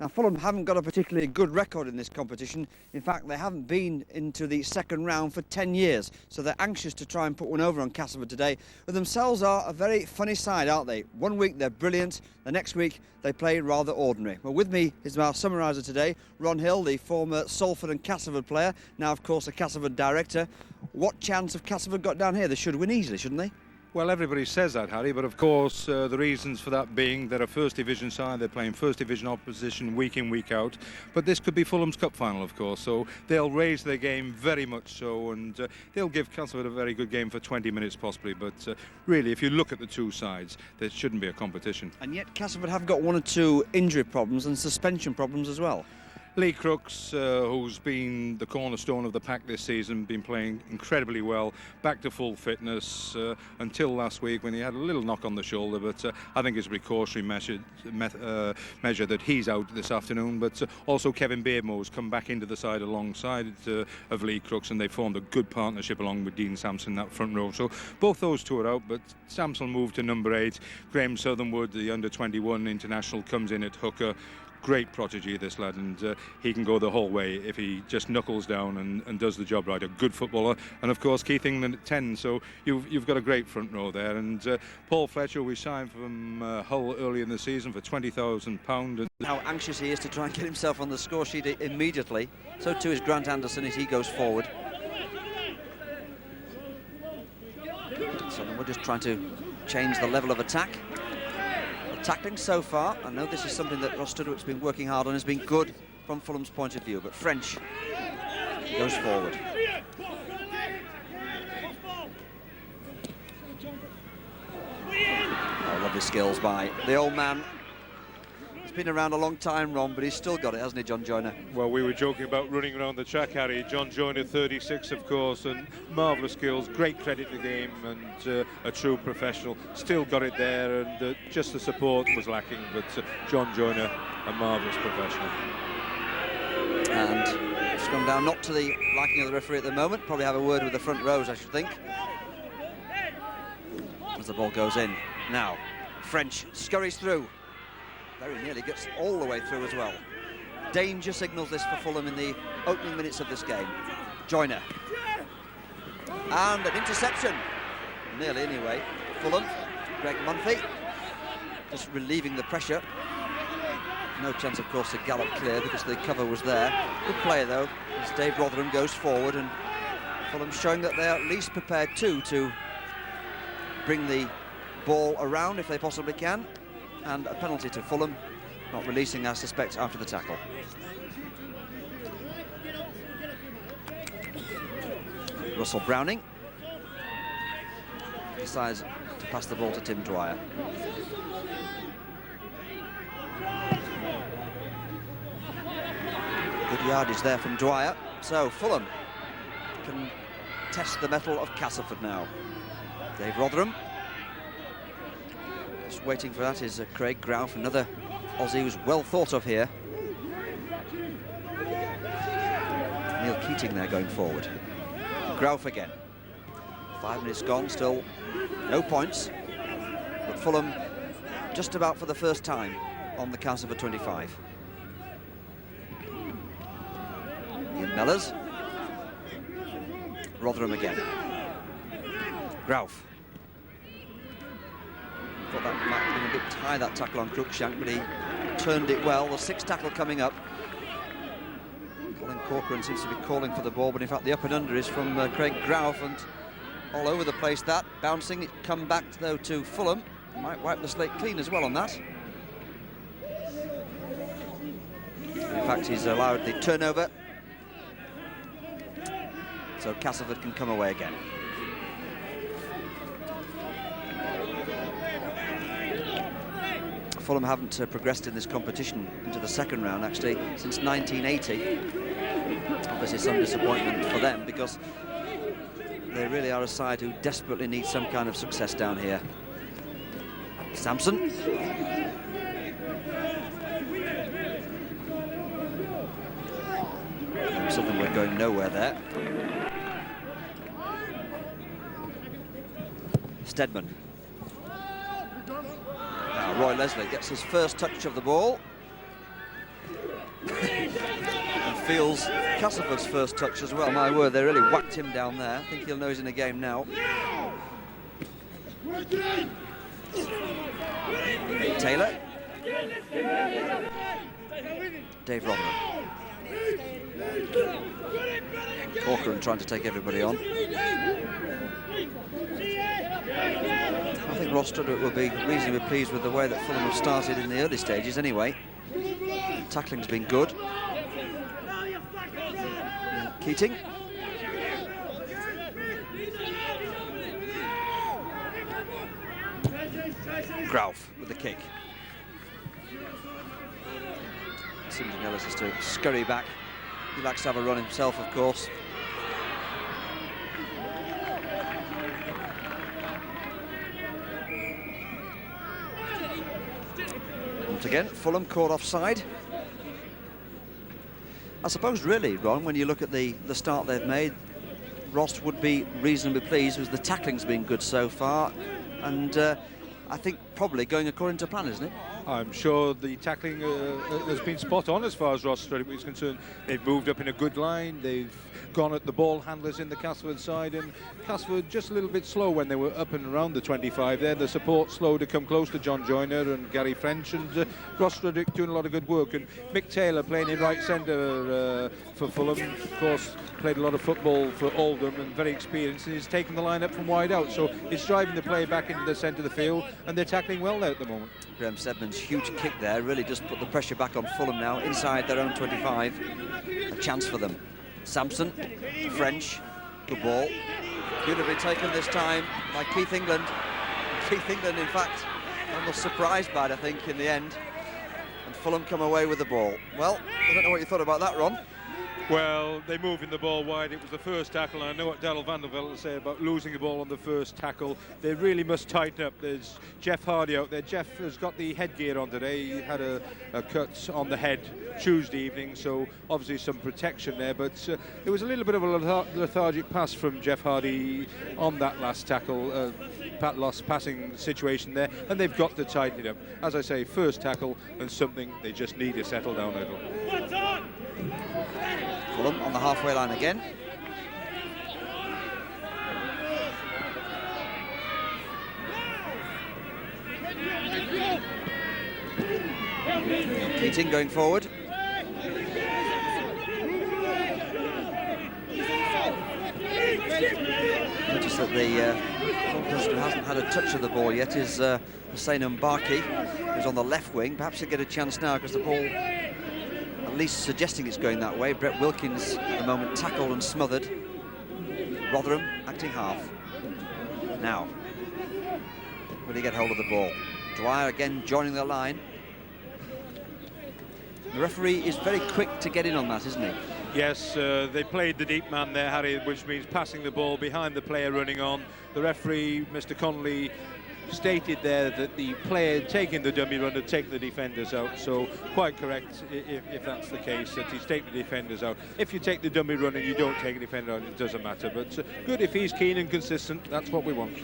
Now, Fulham haven't got a particularly good record in this competition. In fact, they haven't been into the second round for 10 years, so they're anxious to try and put one over on Castleford today. But themselves are a very funny side, aren't they? One week they're brilliant, the next week they play rather ordinary. Well, with me is our summariser today, Ron Hill, the former Salford and Castleford player, now of course a Castleford director. What chance have Castleford got down here? They should win easily, shouldn't they? Well, everybody says that, Harry, but of course the reasons for that being they're a First Division side, they're playing First Division opposition week in, week out, but this could be Fulham's Cup final, of course, so they'll raise their game very much so, and they'll give Castleford a very good game for 20 minutes possibly, but really, if you look at the two sides, there shouldn't be a competition. And yet Castleford have got one or two injury problems and suspension problems as well. Lee Crooks, who's been the cornerstone of the pack this season, been playing incredibly well, back to full fitness until last week when he had a little knock on the shoulder, but I think it's a precautionary measure that he's out this afternoon. But also Kevin Beardmore's come back into the side alongside of Lee Crooks, and they formed a good partnership along with Dean Sampson that front row. So both those two are out, but Sampson moved to number 8. Graham Southernwood, the under-21 international, comes in at hooker. Great prodigy, this lad, and he can go the whole way if he just knuckles down and does the job right. A good footballer, and of course Keith England at 10, so you've got a great front row there. And Paul Fletcher, we signed from Hull early in the season for £20,000. How anxious he is to try and get himself on the score sheet immediately. So too is Grant Anderson as he goes forward. So we're just trying to change the level of attack. Tackling so far, I know this is something that Ross Studwick's been working hard on, has been good from Fulham's point of view, but French goes forward. Oh, lovely skills by the old man. He's been around a long time, Ron, but he's still got it, hasn't he, John Joyner? Well, we were joking about running around the track, Harry. John Joyner, 36, of course, and marvellous skills, great credit to the game, and a true professional. Still got it there, and just the support was lacking, but John Joyner, a marvellous professional. And it's gone down not to the liking of the referee at the moment. Probably have a word with the front rows, I should think. As the ball goes in. Now, French scurries through. Very nearly gets all the way through as well. Danger signals this for Fulham in the opening minutes of this game. Joyner. And an interception. Nearly anyway. Fulham. Greg Munphy. Just relieving the pressure. No chance, of course, to gallop clear because the cover was there. Good player, though, as Dave Rotherham goes forward, and Fulham showing that they're at least prepared to bring the ball around if they possibly can. And a penalty to Fulham, not releasing, I suspect, after the tackle. Russell Browning decides to pass the ball to Tim Dwyer. Good yardage there from Dwyer. So Fulham can test the mettle of Castleford now. Dave Rotherham. Just waiting for that is Craig Grouf, another Aussie who's well thought of here. Neil Keating there going forward. Grouf again. 5 minutes gone, still no points. But Fulham just about for the first time on the Castleford 25. Ian Mellors. Rotherham again. Grouf. Thought that might have been a bit high, that tackle on Cruikshank, but he turned it well. The 6th tackle coming up. Colin Corcoran seems to be calling for the ball, but in fact the up and under is from Craig Grouf, and all over the place that. Bouncing, it come back though to Fulham. Might wipe the slate clean as well on that. In fact, he's allowed the turnover. So Castleford can come away again. Fulham haven't progressed in this competition into the second round, actually, since 1980. Obviously some disappointment for them because they really are a side who desperately need some kind of success down here. Sampson. Something we're going nowhere there. Steadman. Now Roy Leslie gets his first touch of the ball. feels Castleford's first touch as well. My word, they really whacked him down there. I think he'll know he's in the game now. Taylor. Dave Rotherham. Corcoran trying to take everybody on. I think Ross Strudwick will be reasonably pleased with the way that Fulham have started in the early stages anyway. Tackling's been good. Keating. Grauf with the kick. St Ellis has to scurry back. He likes to have a run himself, of course. Once again, Fulham caught offside. I suppose, really, Ron, when you look at the start they've made, Ross would be reasonably pleased because the tackling's been good so far, and I think probably going according to plan, isn't it? I'm sure the tackling has been spot on as far as Ross Strudwick is concerned. They've moved up in a good line. They've gone at the ball handlers in the Castleford side, and Castleford just a little bit slow when they were up and around the 25 there. The support slow to come close to John Joyner and Gary French, and Ross Strudwick doing a lot of good work. And Mick Taylor playing in right centre for Fulham, of course, played a lot of football for Oldham and very experienced, and he's taking the line up from wide out. So it's driving the play back into the centre of the field, and they're tackling well there at the moment. Graham Stedman's huge kick there really just put the pressure back on Fulham now, inside their own 25. A chance for them. Sampson, French, good ball. Could have been taken this time by Keith England. Keith England, in fact, almost surprised by it, I think, in the end. And Fulham come away with the ball. Well, I don't know what you thought about that, Ron. Well, they're moving the ball wide. It was the first tackle, and I know what Daryl van der Velde will say about losing the ball on the first tackle. They really must tighten up. There's Jeff Hardy out there. Jeff has got the headgear on today. He had a cut on the head Tuesday evening, so obviously some protection there. But it was a little bit of a lethargic pass from Jeff Hardy on that last tackle. Lost passing situation there, and they've got to tighten it up. As I say, first tackle and something they just need to settle down a little. Fulham on the halfway line again. Keating going forward. Notice that the person who hasn't had a touch of the ball yet is Hussein Mbaki, who's on the left wing. Perhaps he'll get a chance now because the ball, at least suggesting it's going that way. Brett Wilkins at the moment tackled and smothered. Rotherham acting half. Now, will he get hold of the ball? Dwyer again joining the line. The referee is very quick to get in on that, isn't he? Yes, they played the deep man there, Harry, which means passing the ball behind the player running on. The referee, Mr. Connolly, stated there that the player taking the dummy run had taken the defenders out, so quite correct if that's the case, that he's taken the defenders out. If you take the dummy run and you don't take a defender out, it doesn't matter, but good if he's keen and consistent. That's what we want.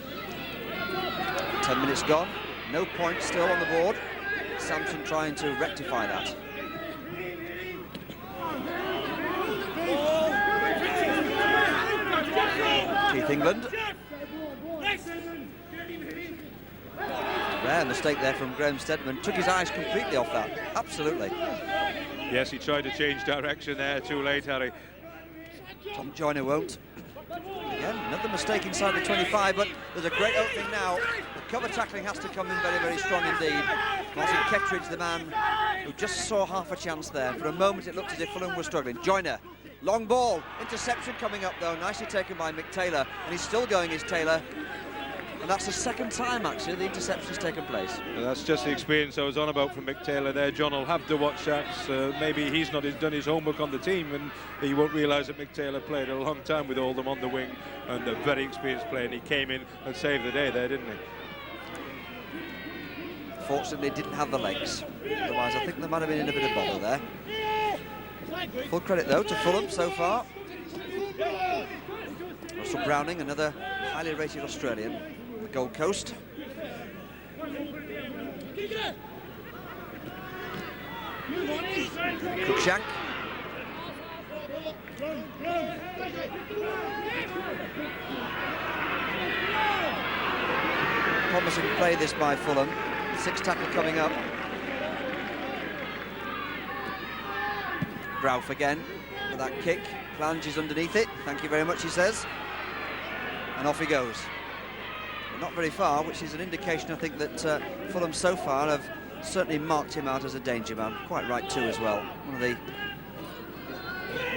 10 minutes gone, no points still on the board. Sampson trying to rectify that. Keith England. Rare mistake there from Graham Stedman. Took his eyes completely off that. Absolutely. Yes, he tried to change direction there. Too late, Harry. Tom Joyner won't. Again, another mistake inside the 25, but there's a great opening now. The cover tackling has to come in very, very strong indeed. Martin Kettridge, the man who just saw half a chance there. For a moment it looked as if Fulham were struggling. Joyner, long ball, interception coming up though, nicely taken by Mick Taylor, and he's still going, is Taylor. And that's the second time, actually, the interception's taken place. And that's just the experience I was on about from Mick Taylor there. John will have to watch that. Maybe he's not done his homework on the team, and he won't realise that Mick Taylor played a long time with Oldham on the wing, and a very experienced player, and he came in and saved the day there, didn't he? Fortunately, didn't have the legs. Otherwise, I think they might have been in a bit of bother there. Full credit, though, to Fulham so far. Russell Browning, another highly rated Australian. The Gold Coast. Cruikshank. Promising play this by Fulham. 6 tackle coming up. Brauf again with that kick. Plunges underneath it. Thank you very much, he says. And off he goes. But not very far, which is an indication, I think, that Fulham so far have certainly marked him out as a danger man. Quite right too as well. One of the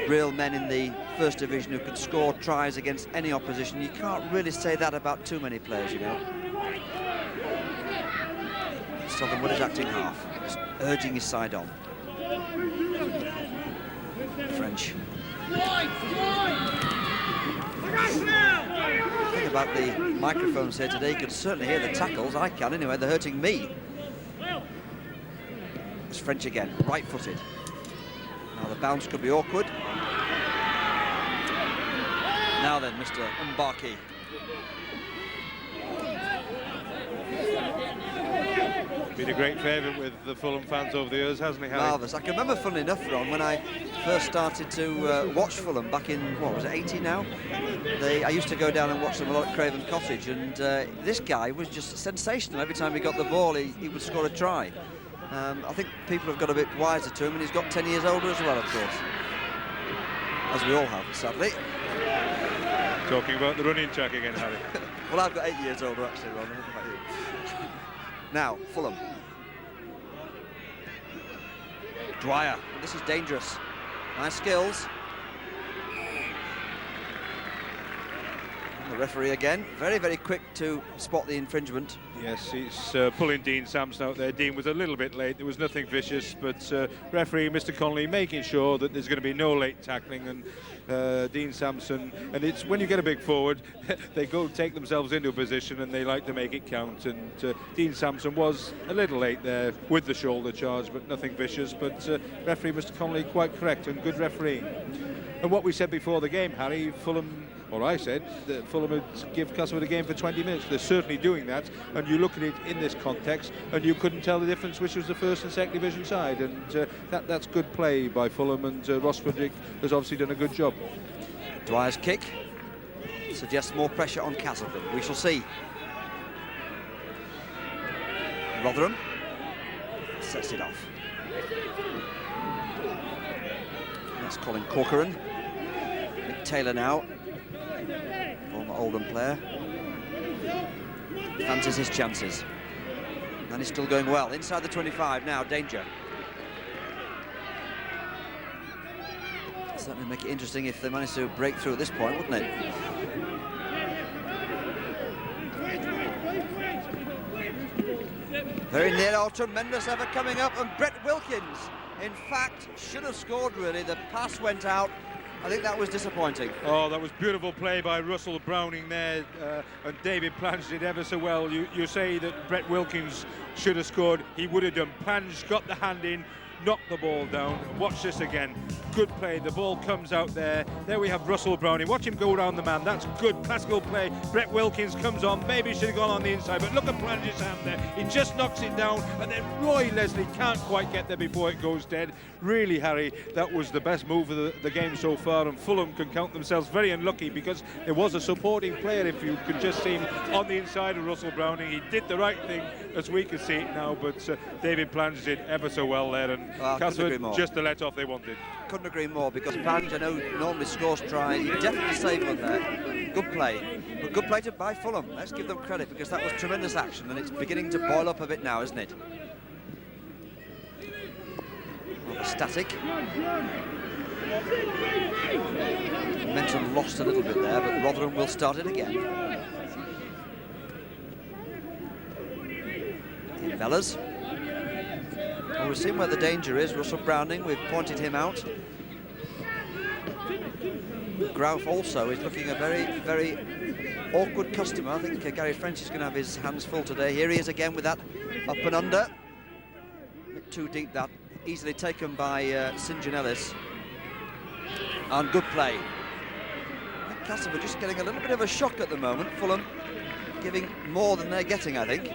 real men in the first division who can score tries against any opposition. You can't really say that about too many players, you know. Southernwood is acting half, just urging his side on. French. The thing about the microphones here today, you can certainly hear the tackles. I can anyway, they're hurting me. It's French again, right-footed. Now the bounce could be awkward. Now then, Mr. Mbaki. Been a great favourite with the Fulham fans over the years, hasn't he, Harry? Marvellous. I can remember, funnily enough, Ron, when I first started to watch Fulham back in, what was it, 80 now? I used to go down and watch them a lot at Craven Cottage, and this guy was just sensational. Every time he got the ball, he would score a try. I think people have got a bit wiser to him, and he's got 10 years older as well, of course. As we all have, sadly. Talking about the running track again, Harry. Well, I've got 8 years older, actually, Ron. I don't know about you. Now, Fulham. Dwyer. This is dangerous. Nice skills. And the referee again. Very, very quick to spot the infringement. Yes, he's pulling Dean Sampson out there. Dean was a little bit late. There was nothing vicious, but referee Mr. Connolly making sure that there's going to be no late tackling, and Dean Sampson, and it's when you get a big forward, they go take themselves into a position and they like to make it count, and Dean Sampson was a little late there with the shoulder charge, but nothing vicious. But referee Mr. Connolly quite correct and good refereeing. And what we said before the game, Harry, Fulham, or I said that Fulham would give Castleford a game for 20 minutes. They're certainly doing that, and you look at it in this context and you couldn't tell the difference which was the first and second division side, and that's good play by Fulham, and Ross Frederick has obviously done a good job. Dwyer's kick suggests more pressure on Castleford. We shall see. Rotherham sets it off. That's Colin Corcoran. Nick Taylor now, former Oldham player, fancies his chances, and he's still going well inside the 25 now. Danger. Certainly make it interesting if they manage to break through at this point, wouldn't it? Very near. Oh, tremendous effort coming up, and Brett Wilkins, in fact, should have scored really. The pass went out. I think that was disappointing. Oh, that was beautiful play by Russell Browning there, and David Plange did ever so well. You say that Brett Wilkins should have scored. He would have done. Plange got the hand in, knocked the ball down. Watch this again. Good play. The ball comes out there. There we have Russell Browning. Watch him go around the man. That's good classical play. Brett Wilkins comes on. Maybe should have gone on the inside, but look at Plange's hand there. He just knocks it down, and then Roy Leslie can't quite get there before it goes dead. Really, Harry, that was the best move of the game so far, and Fulham can count themselves very unlucky because there was a supporting player, if you could just see him on the inside of Russell Browning. He did the right thing as we can see it now, but David Plange did ever so well there, and Castleford just the let off they wanted. Couldn't agree more, because Plange, I know, normally scores try. He definitely saved one there. Good play. But good play by Fulham. Let's give them credit, because that was tremendous action, and it's beginning to boil up a bit now, isn't it? Rather static. Momentum lost a little bit there, but Rotherham will start it again. Mellors. Well, we've seen where the danger is. Russell Browning, we've pointed him out. Grauf also is looking a very, very awkward customer. I think Gary French is going to have his hands full today. Here he is again with that up and under. A bit too deep, that. Easily taken by St. John Ellis. And good play. Castleford just getting a little bit of a shock at the moment. Fulham giving more than they're getting, I think.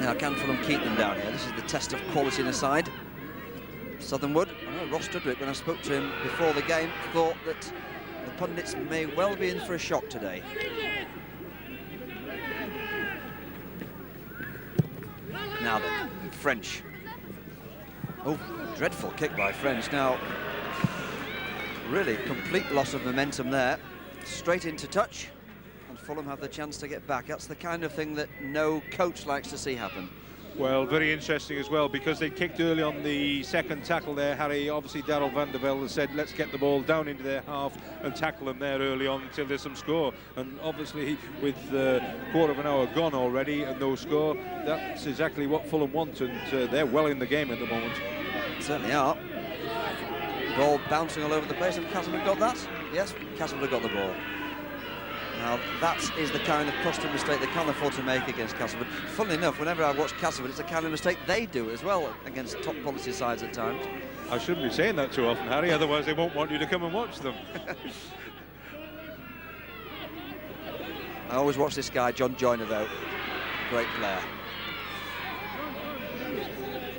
Now, can Fulham keep them down here? This is the test of quality in a side. Southernwood, I know Ross Studwick, when I spoke to him before the game, thought that the pundits may well be in for a shock today. Now then, French. Oh, dreadful kick by French. Now, really complete loss of momentum there. Straight into touch, and Fulham have the chance to get back. That's the kind of thing that no coach likes to see happen. Well, very interesting as well, because they kicked early on the second tackle there, Harry. Obviously, Darryl van der Velde said, let's get the ball down into their half and tackle them there early on until there's some score. And obviously, with a quarter of an hour gone already and no score, that's exactly what Fulham want, and they're well in the game at the moment. Certainly are. Ball bouncing all over the place. Have Castleford got that? Yes, Castleford got the ball. Now, that is the kind of custom mistake they can't afford to make against Castleford. Funnily enough, whenever I watch Castleford, it's the kind of mistake they do as well against top quality sides at times. I shouldn't be saying that too often, Harry, otherwise they won't want you to come and watch them. I always watch this guy, John Joyner, though. Great player.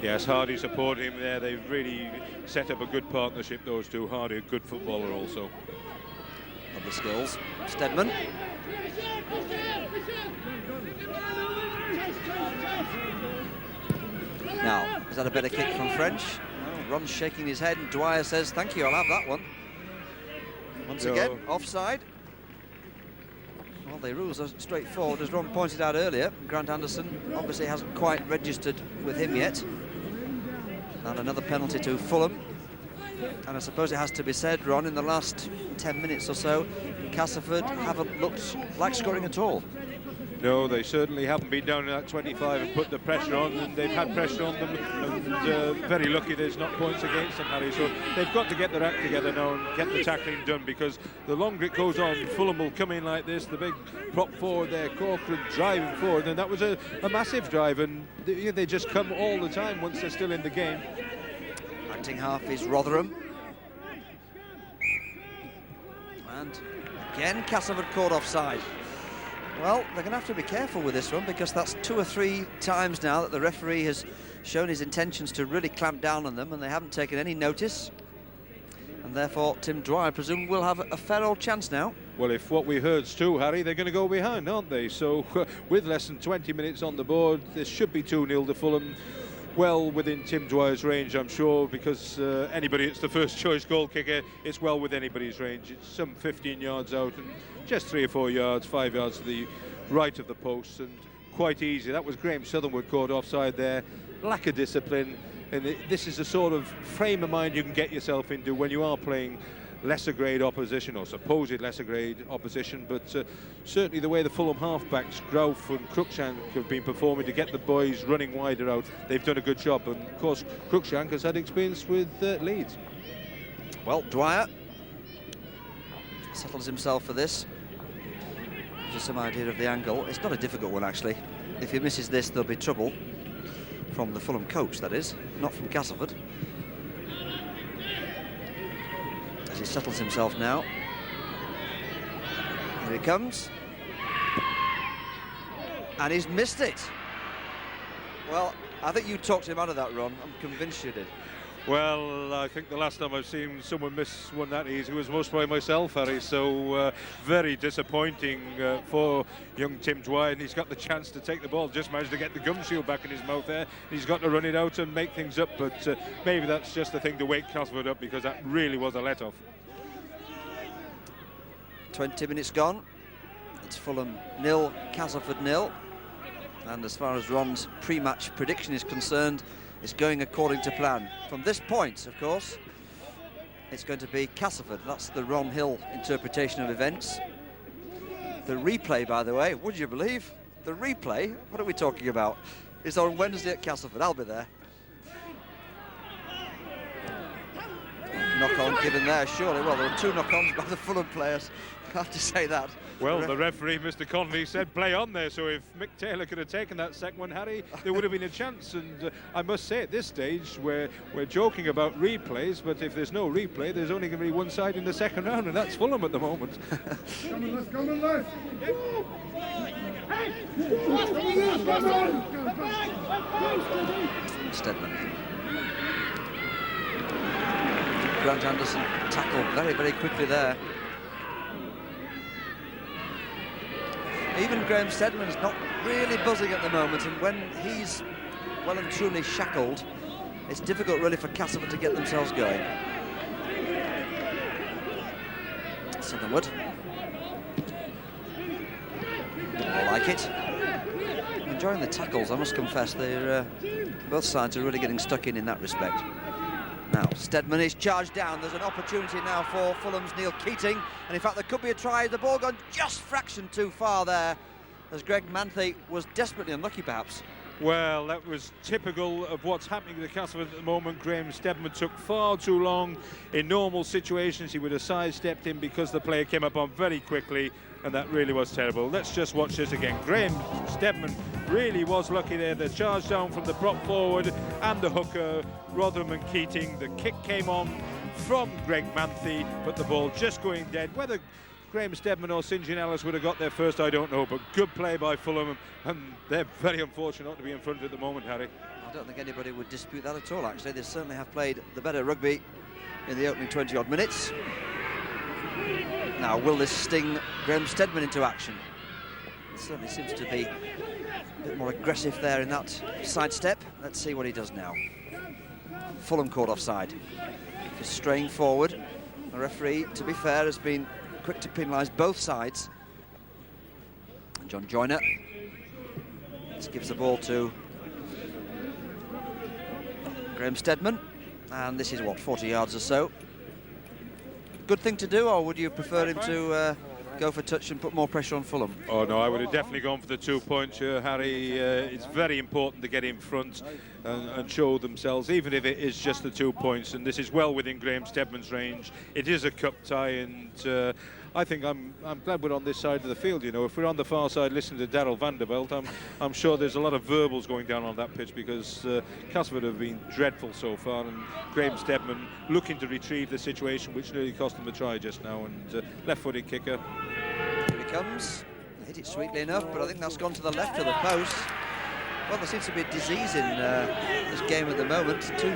Yes, Hardy supported him there. They've really set up a good partnership, those two. Hardy, a good footballer also. Lovely skills. Stedman. Now, is that a better kick from French? No, Ron's shaking his head, and Dwyer says, thank you, I'll have that one. Once again, offside. Well, the rules are straightforward, as Ron pointed out earlier. Grant Anderson obviously hasn't quite registered with him yet. And another penalty to Fulham. And I suppose it has to be said, Ron, in the last 10 minutes or so, Castleford haven't looked like scoring at all. No, they certainly haven't been down in that 25 and put the pressure on, and they've had pressure on them, and very lucky there's not points against them, Harry. So they've got to get their act together now and get the tackling done, because the longer it goes on, Fulham will come in like this, the big prop forward there, Corcoran driving forward, and that was a massive drive, and they just come all the time once they're still in the game. Acting half is Rotherham. And again, Castleford caught offside. Well, they're going to have to be careful with this one, because that's 2 or 3 times now that the referee has shown his intentions to really clamp down on them, and they haven't taken any notice. And therefore, Tim Dwyer, I presume, will have a fair old chance now. Well, if what we heard's true, Harry, they're going to go behind, aren't they? So, with less than 20 minutes on the board, this should be 2-0 to Fulham. Well within Tim Dwyer's range, I'm sure, because anybody, it's the first choice goal kicker, it's well within anybody's range. It's some 15 yards out and just 3 or 4 yards, 5 yards to the right of the post, and quite easy. That was Graham Southernwood caught offside there. Lack of discipline, and this is the sort of frame of mind you can get yourself into when you are playing lesser grade opposition, or supposed lesser grade opposition, but certainly the way the Fulham halfbacks, Grouf and Cruikshank, have been performing to get the boys running wider out, they've done a good job, and of course Cruikshank has had experience with Leeds. Well, Dwyer settles himself for this. Just some idea of the angle. It's not a difficult one, actually. If he misses this, there'll be trouble from the Fulham coach, that is, not from Castleford. As he settles himself now. Here he comes. And he's missed it. Well, I think you talked him out of that, Ron. I'm convinced you did. Well, I think the last time I've seen someone miss one that easy was most probably myself, Harry. So very disappointing for young Tim Dwyer, and he's got the chance to take the ball. Just managed to get the gum shield back in his mouth there. He's got to run it out and make things up, but maybe that's just the thing to wake Castleford up, because that really was a let-off. 20 minutes gone. It's Fulham 0, Castleford 0. And as far as Ron's pre-match prediction is concerned, it's going according to plan. From this point, of course, it's going to be Castleford. That's the Ron Hill interpretation of events. The replay, by the way, would you believe? The replay, what are we talking about? Is on Wednesday at Castleford. I'll be there. Knock-on given there, surely. Well, there were 2 knock-ons by the Fulham players. I have to say that. Well, the referee, Mr. Conley, said play on there, so if Mick Taylor could have taken that second one, Harry, there would have been a chance. And I must say, at this stage, we're joking about replays, but if there's no replay, there's only going to be one side in the second round, and that's Fulham at the moment. Come on, let's come on, let's. Stedman. Grant Anderson tackled very, very quickly there. Even Graham Steadman's not really buzzing at the moment, and when he's well and truly shackled, it's difficult really for Castleford to get themselves going. Southernwood. I like it. Enjoying the tackles, I must confess. They're both sides are really getting stuck in that respect. Now, Steadman is charged down. There's an opportunity now for Fulham's Neil Keating. And in fact, there could be a try. The ball gone just fraction too far there, as Greg Manthe was desperately unlucky, perhaps. Well, that was typical of what's happening to Castleford at the moment. Graham Steadman took far too long. In normal situations, he would have sidestepped him because the player came up on very quickly, and that really was terrible. Let's just watch this again. Graham Steadman really was lucky there. The charge down from the prop forward and the hooker, Rotherham and Keating. The kick came on from Greg Manthe, but the ball just going dead. Whether Graham Steadman or St John Ellis would have got there first, I don't know, but good play by Fulham, and they're very unfortunate not to be in front at the moment, Harry. I don't think anybody would dispute that at all, actually. They certainly have played the better rugby in the opening 20-odd minutes. Now, will this sting Graham Steadman into action? It certainly seems to be a bit more aggressive there in that sidestep. Let's see what he does now. Fulham caught offside. Just straying forward. The referee, to be fair, has been quick to penalise both sides. And John Joyner just gives the ball to Graham Steadman, and this is what, 40 yards or so. Good thing to do, or would you prefer him to go for touch and put more pressure on Fulham? Oh no, I would have definitely gone for the 2 points here, Harry. It's very important to get in front and show themselves, even if it is just the 2 points, and this is well within Graham Steadman's range. It is a cup tie, and I think I'm glad we're on this side of the field. You know, if we're on the far side listening to Daryl Vanderbilt, I'm sure there's a lot of verbals going down on that pitch, because Castleford have been dreadful so far, and Graham Steadman looking to retrieve the situation, which nearly cost them a try just now. And left-footed kicker. Here he comes. Hit it sweetly enough, but I think that's gone to the left of the post. Well, there seems to be a disease in this game at the moment. Two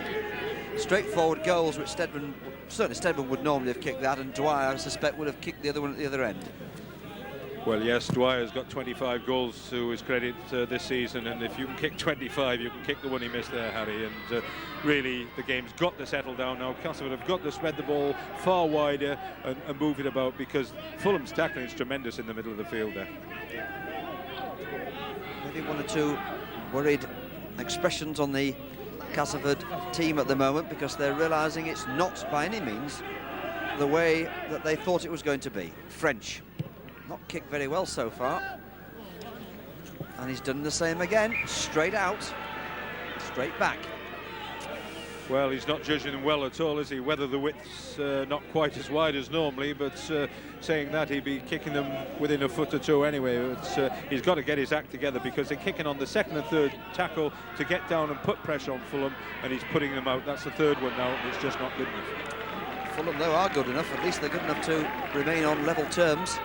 straightforward goals, which certainly Steadman would normally have kicked that, and Dwyer, I suspect, would have kicked the other one at the other end. Well, yes, Dwyer's got 25 goals to his credit this season, and if you can kick 25, you can kick the one he missed there, Harry. And really, the game's got to settle down now. Castleford have got to spread the ball far wider and move it about, because Fulham's tackling is tremendous in the middle of the field there. Maybe one or two worried expressions on the Castleford team at the moment, because they're realising it's not by any means the way that they thought it was going to be. French, not kicked very well so far, and he's done the same again. Straight out, straight back. Well, he's not judging them well at all, is he? Whether the width's not quite as wide as normally, but saying that, he'd be kicking them within a foot or two anyway. He's got to get his act together, because they're kicking on the second and third tackle to get down and put pressure on Fulham, and he's putting them out. That's the third one now, and it's just not good enough. Fulham, though, are good enough. At least they're good enough to remain on level terms.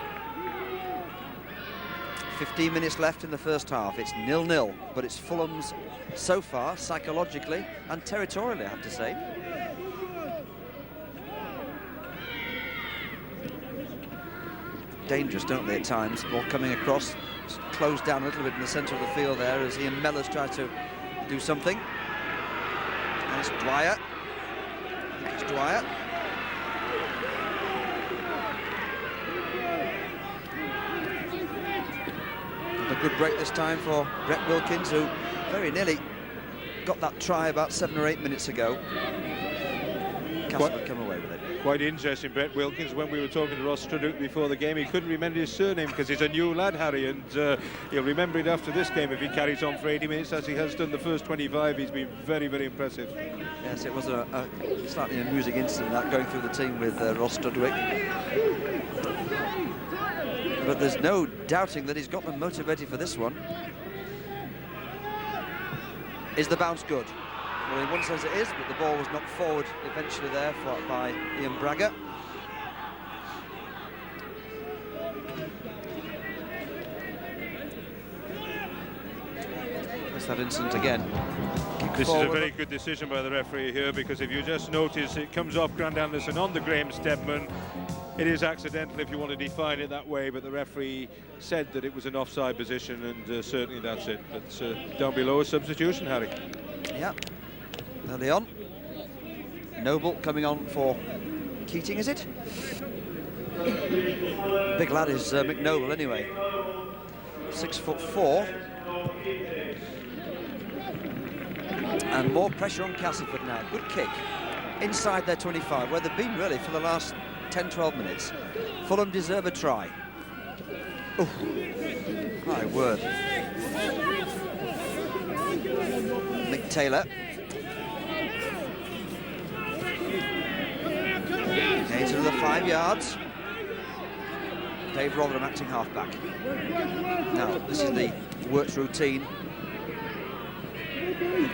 15 minutes left in the first half. It's 0-0, but it's Fulham's so far, psychologically and territorially, I have to say. Dangerous, don't they, at times? Ball coming across, closed down a little bit in the centre of the field there as Ian Mellors tried to do something. And it's Dwyer. I think it's Dwyer. A good break this time for Brett Wilkins, who very nearly got that try about 7 or 8 minutes ago. Castleford come away with it. Quite interesting, Brett Wilkins. When we were talking to Ross Strudwick before the game, he couldn't remember his surname because he's a new lad, Harry, and he'll remember it after this game if he carries on for 80 minutes, as he has done the first 25. He's been very, very impressive. Yes, it was a slightly amusing incident, that going through the team with Ross Strudwick. But there's no doubting that he's got them motivated for this one. Is the bounce good? Well, in one sense it is, but the ball was knocked forward eventually there by Ian Braga. There's that incident again. Kick This is a very good decision by the referee here, because if you just notice, it comes off Grant Anderson onto Graham Steadman. It is accidental if you want to define it that way, but the referee said that it was an offside position, and certainly that's it. But down below, a substitution, Harry. Yeah, early on. Noble coming on for Keating, is it? Big lad is Mick Noble anyway. 6'4". And more pressure on Castleford now. Good kick inside their 25, where they've been really for the last 10-12 minutes. Fulham deserve a try. Oh, my word. Mick Taylor. Gains another 5 yards. Dave Rotherham acting half-back. Now, this is the works routine.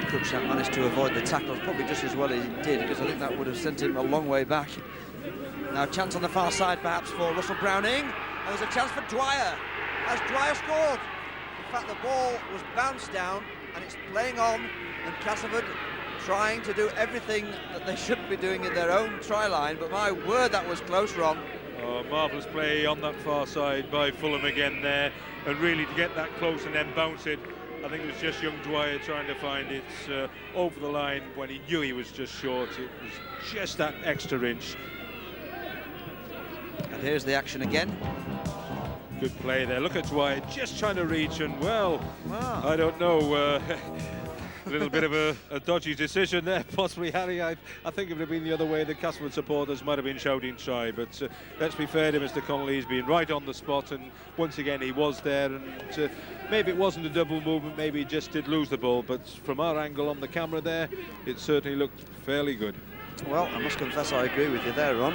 Cruikshank managed to avoid the tackles probably just as well as he did, because I think that would have sent him a long way back. Now, chance on the far side perhaps for Russell Browning. And there's a chance for Dwyer. Has Dwyer scored? In fact, the ball was bounced down and it's playing on, and Castleford trying to do everything that they shouldn't be doing in their own try line, but my word, that was close, Ron. Oh, marvellous play on that far side by Fulham again there, and really to get that close and then bounce it. I think it was just young Dwyer trying to find it over the line when he knew he was just short. It was just that extra inch. And here's the action again. Good play there. Look at Dwyer just trying to reach, and well, Wow. I don't know. A little bit of a dodgy decision there, possibly, Harry. I think if it had been the other way, the Castleford supporters might have been shouting try. But let's be fair to Mr. Connolly, he's been right on the spot, and once again he was there. And maybe it wasn't a double movement, maybe he just did lose the ball. But from our angle on the camera there, it certainly looked fairly good. Well, I must confess I agree with you there, Ron.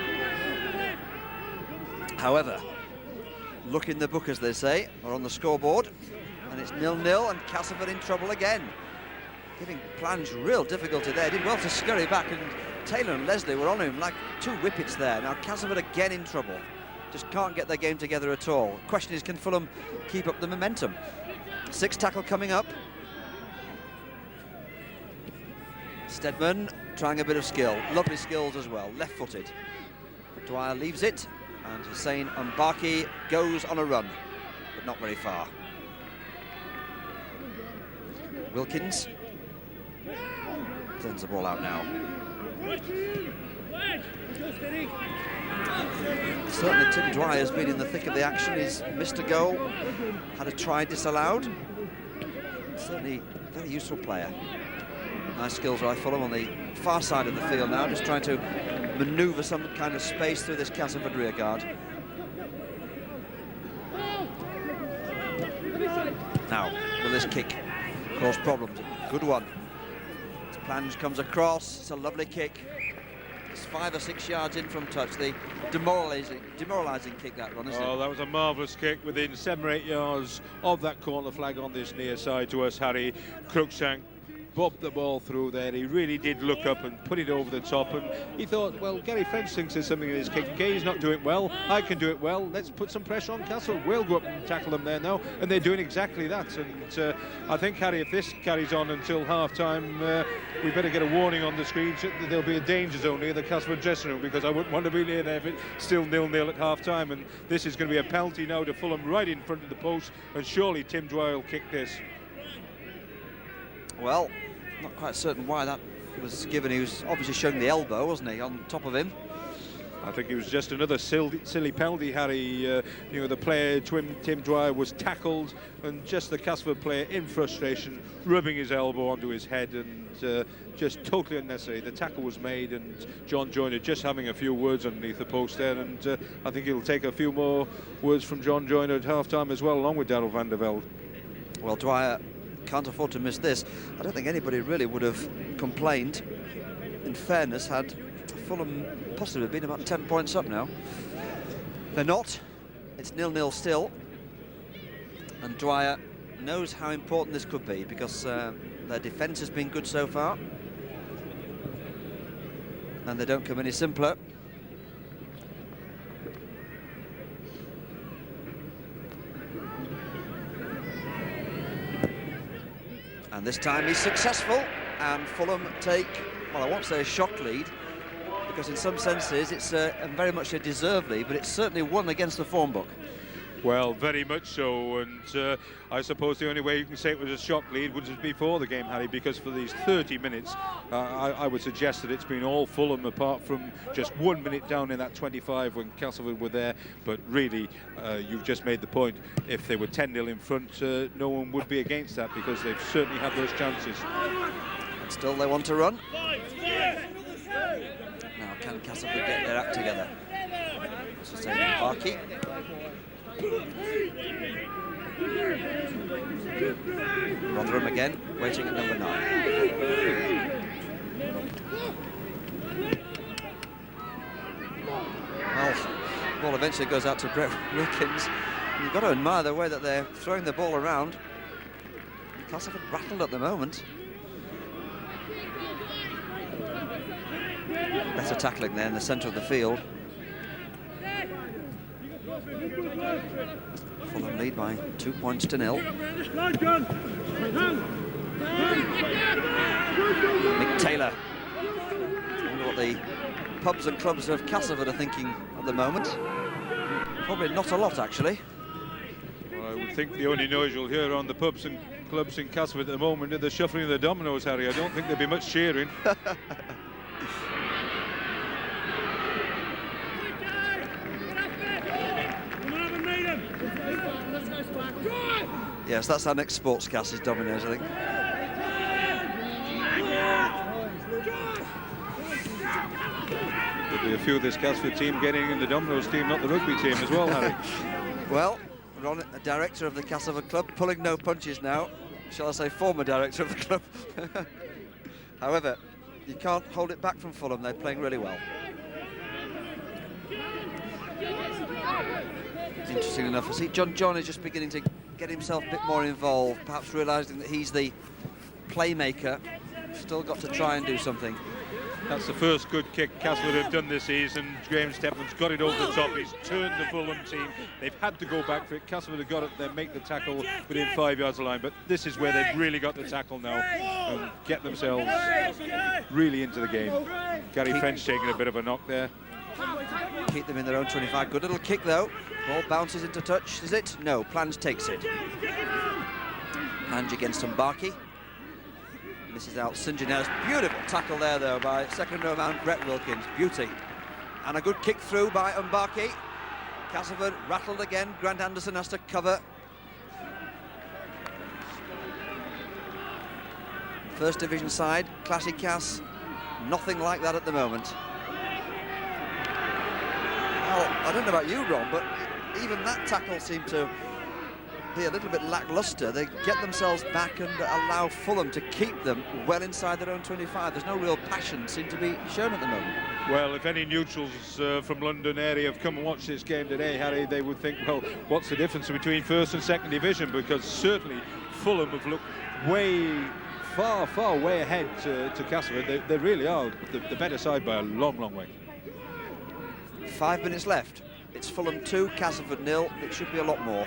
However, look in the book, as they say, or on the scoreboard, and it's 0-0, and Castleford in trouble again. Giving Plange real difficulty there. Did well to scurry back, and Taylor and Leslie were on him like two whippets there. Now Castleford again in trouble. Just can't get their game together at all. Question is, can Fulham keep up the momentum? 6 tackle coming up. Steadman trying a bit of skill. Lovely skills as well. Left-footed. Dwyer leaves it, and Hussein Mbaki goes on a run, but not very far. Wilkins sends the ball out now. Certainly Tim Dwyer has been in the thick of the action. He's missed a goal, had a try disallowed. Certainly a very useful player. Nice skills by Fulham on the far side of the field now, just trying to manoeuvre some kind of space through this Castleford rear guard. Now, will this kick cause problems? Good one. Plange comes across. It's a lovely kick. It's 5 or 6 yards in from touch. The demoralising kick, that one, isn't it? That was a marvellous kick within 7 or 8 yards of that corner flag on this near side to us, Harry. Cruikshank bobbed the ball through there. He really did look up and put it over the top, and he thought, well, Gary French thinks there's something in his kick. Okay, he's not doing it well. I can do it well. Let's put some pressure on Castle. We'll go up and tackle them there now, and they're doing exactly that. And I think, Harry, if this carries on until half-time, we better get a warning on the screen. There'll be a danger zone near the Castleford dressing room, because I wouldn't want to be near there if it's still 0-0 at half-time. And this is going to be a penalty now to Fulham right in front of the post, and surely Tim Dwyer will kick this. Well, not quite certain why that was given. He was obviously showing the elbow, wasn't he, on top of him? I think it was just another silly penalty, Harry. You know, the player, Tim Dwyer, was tackled, and just the Castleford player, in frustration, rubbing his elbow onto his head, and just totally unnecessary. The tackle was made, and John Joyner just having a few words underneath the post there, and I think he'll take a few more words from John Joyner at half-time as well, along with Darryl van der Velde. Well, Dwyer can't afford to miss this. I don't think anybody really would have complained, in fairness, had Fulham possibly been about 10 points up now. They're not. It's 0-0 still, and Dwyer knows how important this could be, because their defence has been good so far, and they don't come any simpler. And this time he's successful. and Fulham take, well, I won't say a shock lead, because in some senses it's very much a deserved lead, but it's certainly one against the form book. Well, very much so, and I suppose the only way you can say it was a shock lead was before the game, Harry, because for these 30 minutes, I would suggest that it's been all Fulham, apart from just 1 minute down in that 25 when Castleford were there. But really, you've just made the point, if they were 10-0 in front, no one would be against that, because they've certainly had those chances. And still they want to run. Now, can Castleford get their act together? Barkey. Rotherham again, waiting at number 9. Well, the ball eventually goes out to Brett Wilkins. You've got to admire the way that they're throwing the ball around. Castleford rattled at the moment. Better tackling there in the centre of the field. Fulham lead by 2 points to 0. Mick Taylor. I wonder what the pubs and clubs of Castleford are thinking at the moment. Probably not a lot, actually. Well, I would think the only noise you'll hear on the pubs and clubs in Castleford at the moment are the shuffling of the dominoes, Harry. I don't think there'll be much cheering. Yes, that's our next sportscast, is dominoes, I think. There'll be a few of this Castleford team getting in the dominoes team, not the rugby team as well, Harry. Well, Ron, a director of the Castleford club, pulling no punches now. Shall I say former director of the club. However, you can't hold it back from Fulham. They're playing really well. Interesting enough, I see John is just beginning to get himself a bit more involved, perhaps realising that he's the playmaker. Still got to try and do something. That's the first good kick Castleford have done this season. Graham Stephen's got it over the top. He's turned the Fulham team. They've had to go back for it. Castleford have got it there, make the tackle within 5 yards of the line. But this is where they've really got to tackle now and get themselves really into the game. Gary French taking a bit of a knock there. Keep them in their own 25. Good little kick, though. Ball bounces into touch, is it? No, Plange takes it. Plange against Barkey. Misses out St. Janelle's. Beautiful tackle there, though, by second row man Brett Wilkins. Beauty. And a good kick through by Barkey. Castleford rattled again. Grant Anderson has to cover. First division side, classic Cass. Nothing like that at the moment. Well, I don't know about you, Ron, but even that tackle seemed to be a little bit lacklustre. They get themselves back and allow Fulham to keep them well inside their own 25. There's no real passion seem to be shown at the moment. Well, if any neutrals from London area have come and watched this game today, Harry, they would think, well, what's the difference between first and second division? Because certainly Fulham have looked far way ahead to Castleford. They really are the better side by a long way. 5 minutes left. It's Fulham 2, Castleford 0. It should be a lot more.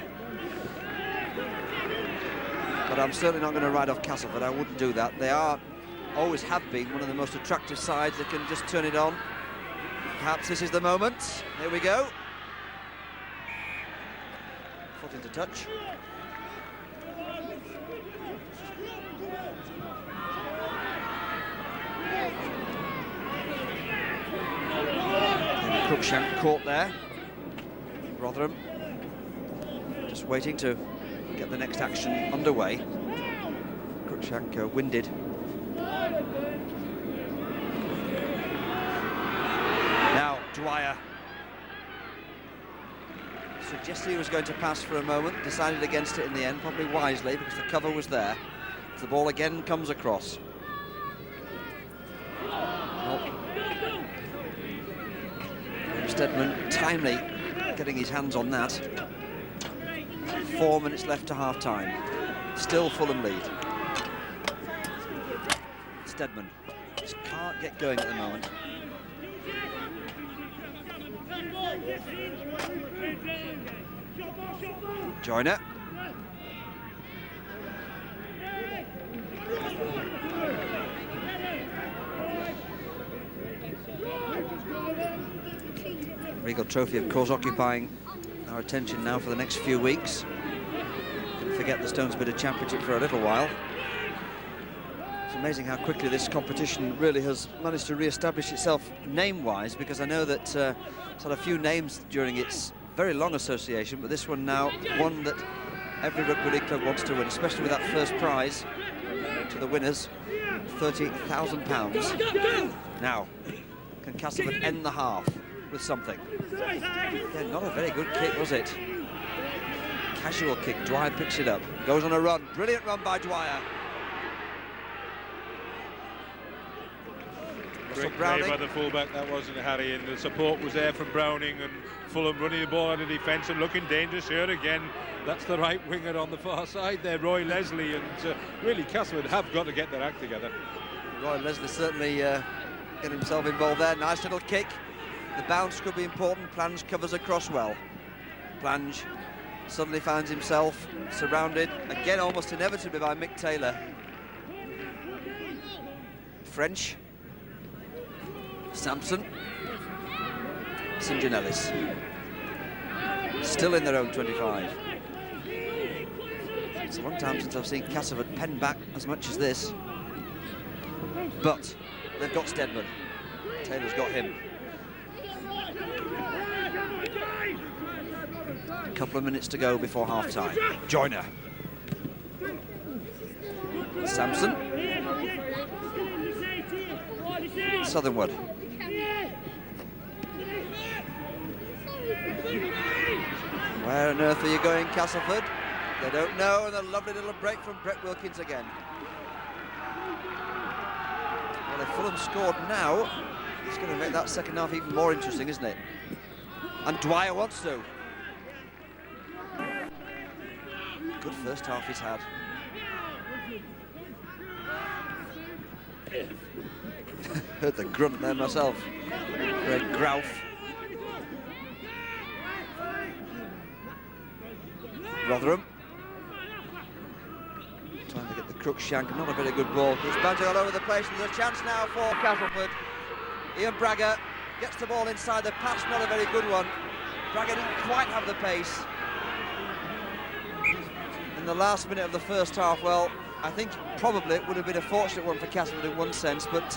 But I'm certainly not going to write off Castleford. I wouldn't do that. They always have been one of the most attractive sides. They can just turn it on. Perhaps this is the moment. Here we go. Foot into touch. Cruikshank caught there. Rotherham just waiting to get the next action underway. Cruikshank winded. Now Dwyer suggested he was going to pass for a moment, decided against it in the end, probably wisely because the cover was there. The ball again comes across. Stedman timely getting his hands on that. 4 minutes left to half-time. Still Fulham lead. Stedman just can't get going at the moment. Joyner. Regal Trophy, of course, occupying our attention now for the next few weeks. Can forget the Stones Bidder Championship for a little while. It's amazing how quickly this competition really has managed to re-establish itself name-wise, because I know that it's had a few names during its very long association, but this one now, one that every rugby league club wants to win, especially with that first prize to the winners, £30,000. Now, can Castleford end the half with something? Again, not a very good kick, was it? Casual kick. Dwyer picks it up, goes on a run. Brilliant run by Dwyer. Great play by the fullback, that wasn't Harry, and the support was there from Browning, and Fulham running the ball out of defence and looking dangerous here again. That's the right winger on the far side there, Roy Leslie, and really Castleford have got to get their act together. Roy Leslie certainly getting himself involved there. Nice little kick. The bounce could be important. Plange covers across well. Plange suddenly finds himself surrounded, again almost inevitably, by Mick Taylor. French. Sampson. St. John Ellis. Still in their own 25. It's a long time since I've seen Castleford pen back as much as this. But they've got Stedman. Taylor's got him. A couple of minutes to go before half-time. Joyner. Sampson. Southernwood. Where on earth are you going, Castleford? They don't know, and a lovely little break from Brett Wilkins again. Well, if Fulham scored now, it's going to make that second half even more interesting, isn't it? And Dwyer wants to. Good first half he's had. Heard the grunt there myself. Greg Grouf. Rotherham. Trying to get the crook shank, not a very good ball. It's bouncing all over the place, and there's a chance now for Castleford. Ian Bragger gets the ball inside the pass, not a very good one. Bragger didn't quite have the pace. In the last minute of the first half, well, I think probably it would have been a fortunate one for Castleford in one sense, but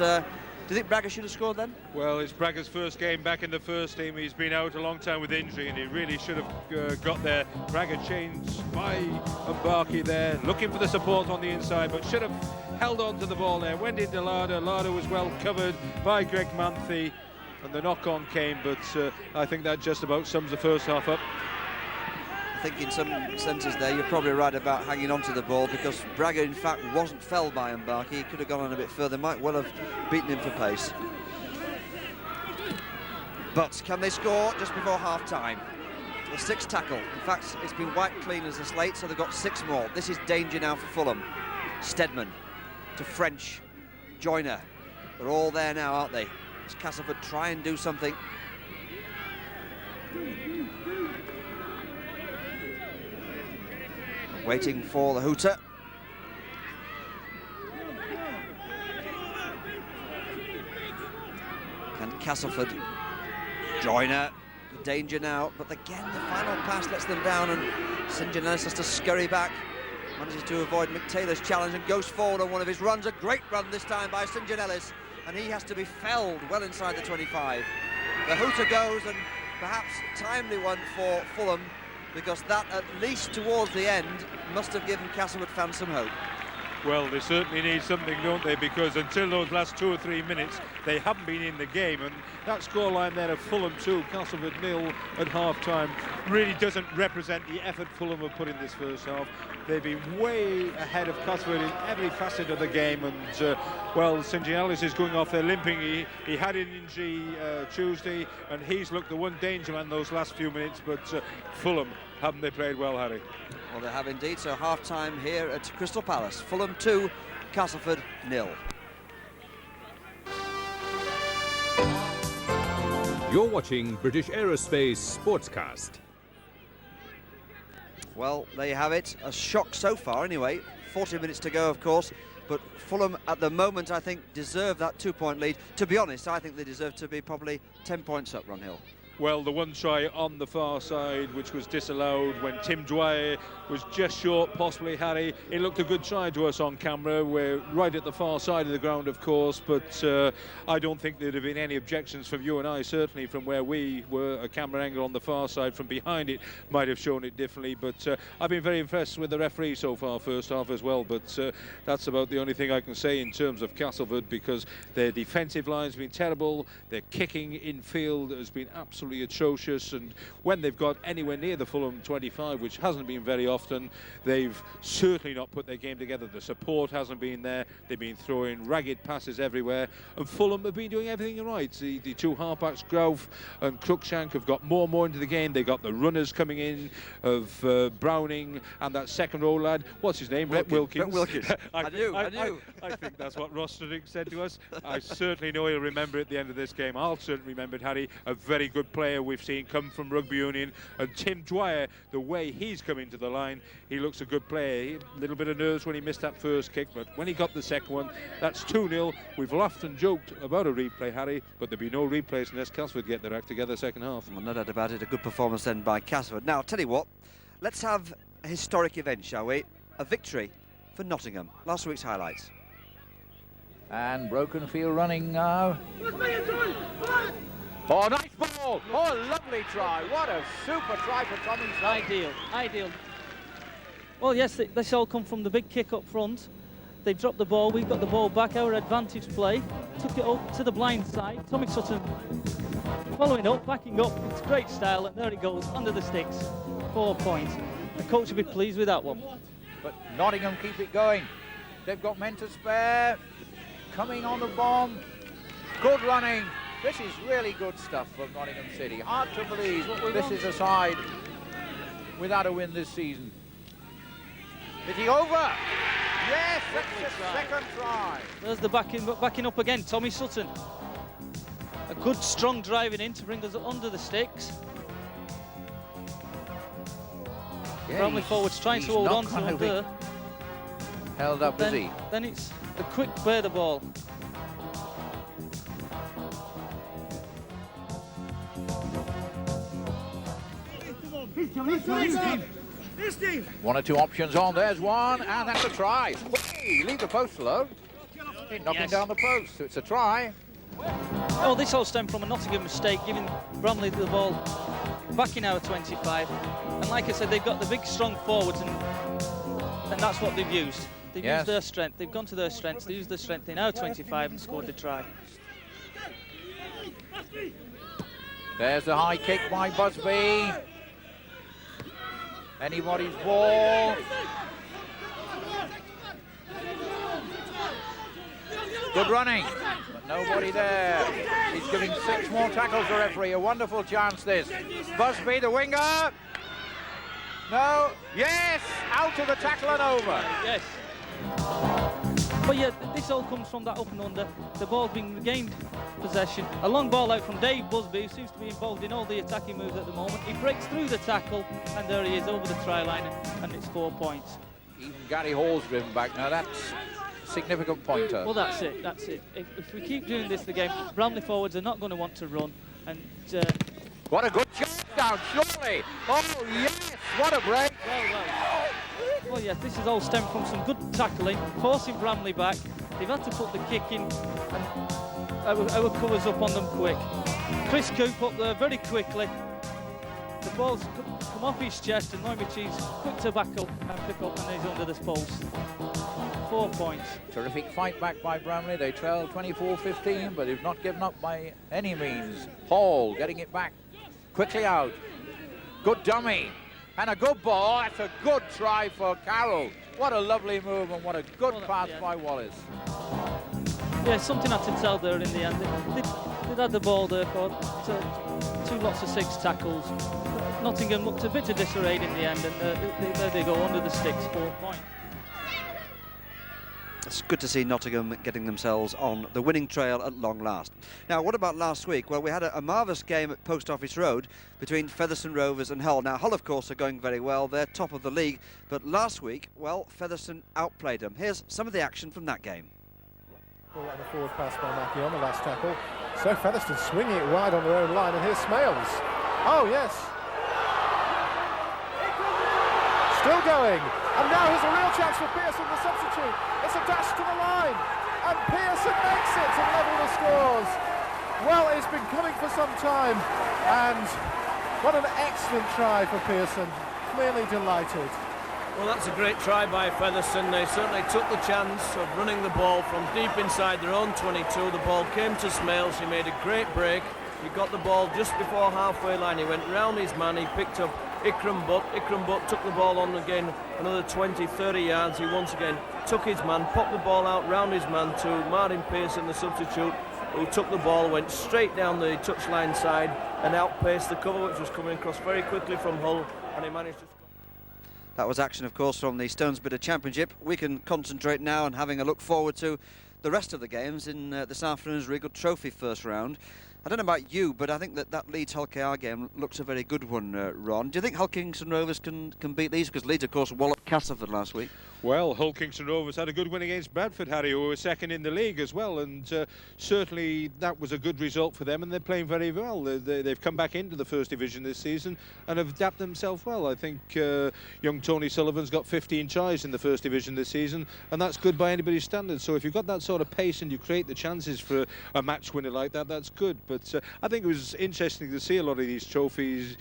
do you think Bragger should have scored then? Well, it's Bragger's first game back in the first team. He's been out a long time with injury, and he really should have got there. Bragger changed by Mbarki there, looking for the support on the inside, but should have held on to the ball there. Went into Larder. Larder was well covered by Greg Manthe, and the knock-on came, but I think that just about sums the first half up. I think in some senses there, you're probably right about hanging on to the ball, because Bragger, in fact, wasn't felled by Mbarki. He could have gone on a bit further, might well have beaten him for pace. But can they score just before half-time? The sixth tackle. In fact, it's been wiped clean as a slate, so they've got 6 more. This is danger now for Fulham. Stedman to French. Joyner. They're all there now, aren't they? Does Castleford try and do something? Waiting for the hooter. Can Castleford? Joyner, the danger now, but again the final pass lets them down, and St. John Ellis has to scurry back. Manages to avoid Mick Taylor's challenge and goes forward on one of his runs. A great run this time by St. John Ellis, and he has to be felled well inside the 25. The hooter goes, and perhaps timely one for Fulham, because that, at least towards the end, must have given Castleford fans some hope. Well, they certainly need something, don't they? Because until those last 2 or 3 minutes, they haven't been in the game. And that scoreline there of Fulham 2, Castleford 0 at half-time really doesn't represent the effort Fulham have put in this first half. They've been way ahead of Castleford in every facet of the game. And, well, St. John Ellis is going off there limping. He had an injury Tuesday, and he's looked the one danger man those last few minutes. But Fulham, haven't they played well, Harry? Well, they have indeed. So half-time here at Crystal Palace. Fulham 2, Castleford 0. You're watching British Aerospace Sportscast. Well, there you have it. A shock so far, anyway. 40 minutes to go, of course. But Fulham, at the moment, I think, deserve that 2-point lead. To be honest, I think they deserve to be probably 10 points up, Ron Hill. Well, the one try on the far side, which was disallowed when Tim Dwyer was just short, possibly Harry. It looked a good try to us on camera. We're right at the far side of the ground, of course, but I don't think there'd have been any objections from you and I, certainly from where we were. A camera angle on the far side from behind it might have shown it differently, but I've been very impressed with the referee so far, first half as well, but that's about the only thing I can say in terms of Castleford, because their defensive line's been terrible, their kicking in field has been absolutely atrocious, and when they've got anywhere near the Fulham 25, which hasn't been very often, they've certainly not put their game together. The support hasn't been there. They've been throwing ragged passes everywhere, and Fulham have been doing everything right. The two halfbacks, Grove and Cruikshank, have got more and more into the game. They got the runners coming in of Browning and that second row lad, what's his name? Rhett Wilkins. Rhett Wilkins. I knew. I think that's what Rostonic said to us. I certainly know he'll remember at the end of this game. I'll certainly remember it, Harry. A very good player we've seen come from rugby union, and Tim Dwyer, the way he's come into the line, he looks a good player. A little bit of nerves when he missed that first kick, but when he got the second one, that's 2-0. We've laughed and joked about a replay, Harry, but there'll be no replays unless Castleford get their act together second half. Well, no doubt about it, a good performance then by Castleford. Now, I'll tell you what, let's have a historic event, shall we? A victory for Nottingham. Last week's highlights. And broken field running now. Oh, nice ball! Oh, lovely try. What a super try for Tommy. Ideal. Well, yes, this all come from the big kick up front. They dropped the ball, we got the ball back, our advantage play, took it up to the blind side. Tommy Sutton following up, backing up, it's great style, and there it goes, under the sticks. 4 points. The coach will be pleased with that one. But Nottingham keep it going. They've got men to spare. Coming on the bomb. Good running. This is really good stuff from Nottingham City. Hard to believe this is a side without a win this season. Is he over? Yes, that's the second try. There's the backing up again, Tommy Sutton. A good strong driving in to bring us under the sticks. Yeah, Bramley forwards trying to hold on to him there. Held up, is he? Then it's a quick play the ball. One or two options on. There's one, and that's a try. Hey, leave the post alone. Knocking down the post, so it's a try. Oh, this all stemmed from a Nottingham mistake, giving Bramley the ball back in our 25. And like I said, they've got the big, strong forwards, and that's what they've used. They've used their strength. They've gone to their strengths. They used their strength in our 25 and scored the try. There's the high kick by Busby. Anybody's ball. Good running, but nobody there. He's giving 6 more tackles, the referee. A wonderful chance this. Busby, the winger. No, yes, out of the tackle and over. Yes. But yeah, this all comes from that up and under. The ball's been regained possession. A long ball out from Dave Busby, who seems to be involved in all the attacking moves at the moment. He breaks through the tackle, and there he is over the try line, and it's 4 points. Even Gary Hall's driven back. Now that's a significant pointer. Well, that's it. If we keep doing this, the game, Bramley forwards are not going to want to run. And what a good shot down, surely. Oh yes, what a break. Well, yes, this has all stemmed from some good tackling, forcing Bramley back. They've had to put the kick in, and our covers up on them quick. Chris Coop up there very quickly. The ball's come off his chest, and Neumachi's quick to back up and pick up, and he's under this post. 4 points. Terrific fight back by Bramley. They trail 24-15, but they've not given up by any means. Hall getting it back quickly out. Good dummy. And a good ball. That's a good try for Carroll. What a lovely move, and what a good pass by Wallace. Yeah, something had to tell there in the end. They had the ball there for 2 lots of 6 tackles. Nottingham looked a bit of disarray in the end, and there they go under the sticks, 4 points. It's good to see Nottingham getting themselves on the winning trail at long last. Now, what about last week? Well, we had a marvellous game at Post Office Road between Featherstone Rovers and Hull. Now, Hull, of course, are going very well. They're top of the league. But last week, well, Featherstone outplayed them. Here's some of the action from that game. Ball and a forward pass by Mackie on the last tackle. So Featherstone swinging it wide on their own line, and here's Smales. Oh, yes. Still going. And now here's a real chance for Pearson, the substitute. It's a dash to the line. And Pearson makes it to level the scores. Well, it's been coming for some time. And what an excellent try for Pearson. Clearly delighted. Well, that's a great try by Featherstone. They certainly took the chance of running the ball from deep inside their own 22. The ball came to Smales. He made a great break. He got the ball just before halfway line. He went round his man. He picked up Ikram Butt. Ikram Butt took the ball on again another 20, 30 yards. He once again took his man, popped the ball out round his man to Martin Pearson, the substitute, who took the ball, went straight down the touchline side and outpaced the cover, which was coming across very quickly from Hull, and he managed to... That was action, of course, from the Stonesbitter Championship. We can concentrate now on having a look forward to the rest of the games in this afternoon's Regal Trophy first round. I don't know about you, but I think that Leeds Hull KR game looks a very good one, Ron. Do you think Hull Kingston Rovers can beat Leeds? Because Leeds, of course, walloped Castleford last week. Well, Hull Kingston Rovers had a good win against Bradford, Harry, who were second in the league as well, and certainly that was a good result for them, and they're playing very well. They've come back into the First Division this season and have adapted themselves well. I think young Tony Sullivan's got 15 tries in the First Division this season, and that's good by anybody's standards. So if you've got that sort of pace and you create the chances for a match winner like that, that's good. But I think it was interesting to see a lot of these trophies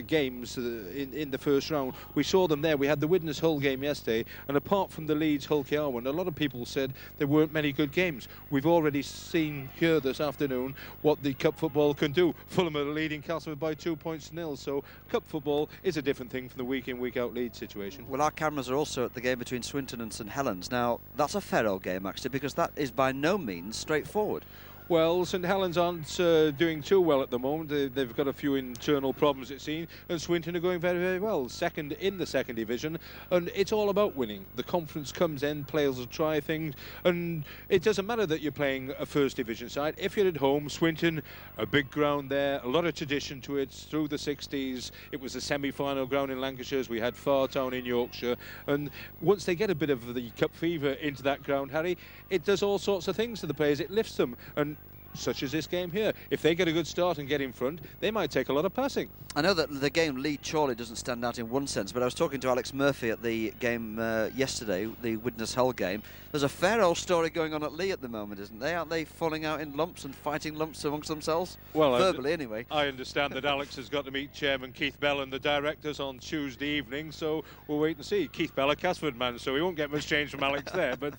games in the first round. We saw them there. We had the Widnes Hull game yesterday, and apart from the Leeds Hull KR one, a lot of people said there weren't many good games. We've already seen here this afternoon what the cup football can do. Fulham are leading Castleford by 2-0, so cup football is a different thing from the week in, week out Leeds situation. Well, our cameras are also at the game between Swinton and St Helens. Now, that's a fair old game, actually, because that is by no means straightforward. Well, St Helens aren't doing too well at the moment. They've got a few internal problems, it seems, and Swinton are going very, very well. Second in the second division, and it's all about winning. The conference comes in, players will try things, and it doesn't matter that you're playing a first division side. If you're at home, Swinton, a big ground there, a lot of tradition to it. Through the 60s, it was a semi-final ground in Lancashire. We had Fartown in Yorkshire, and once they get a bit of the cup fever into that ground, Harry, it does all sorts of things to the players. It lifts them, and such as this game here. If they get a good start and get in front, they might take a lot of passing. I know that the game Leeds-Chorley doesn't stand out in one sense, but I was talking to Alex Murphy at the game yesterday, the Widnes Hull game. There's a fair old story going on at Lee at the moment, isn't there? Aren't they falling out in lumps and fighting lumps amongst themselves? Well, verbally anyway. I understand that Alex has got to meet Chairman Keith Bell and the directors on Tuesday evening, so we'll wait and see. Keith Bell, a Castleford man, so he won't get much change from Alex there, but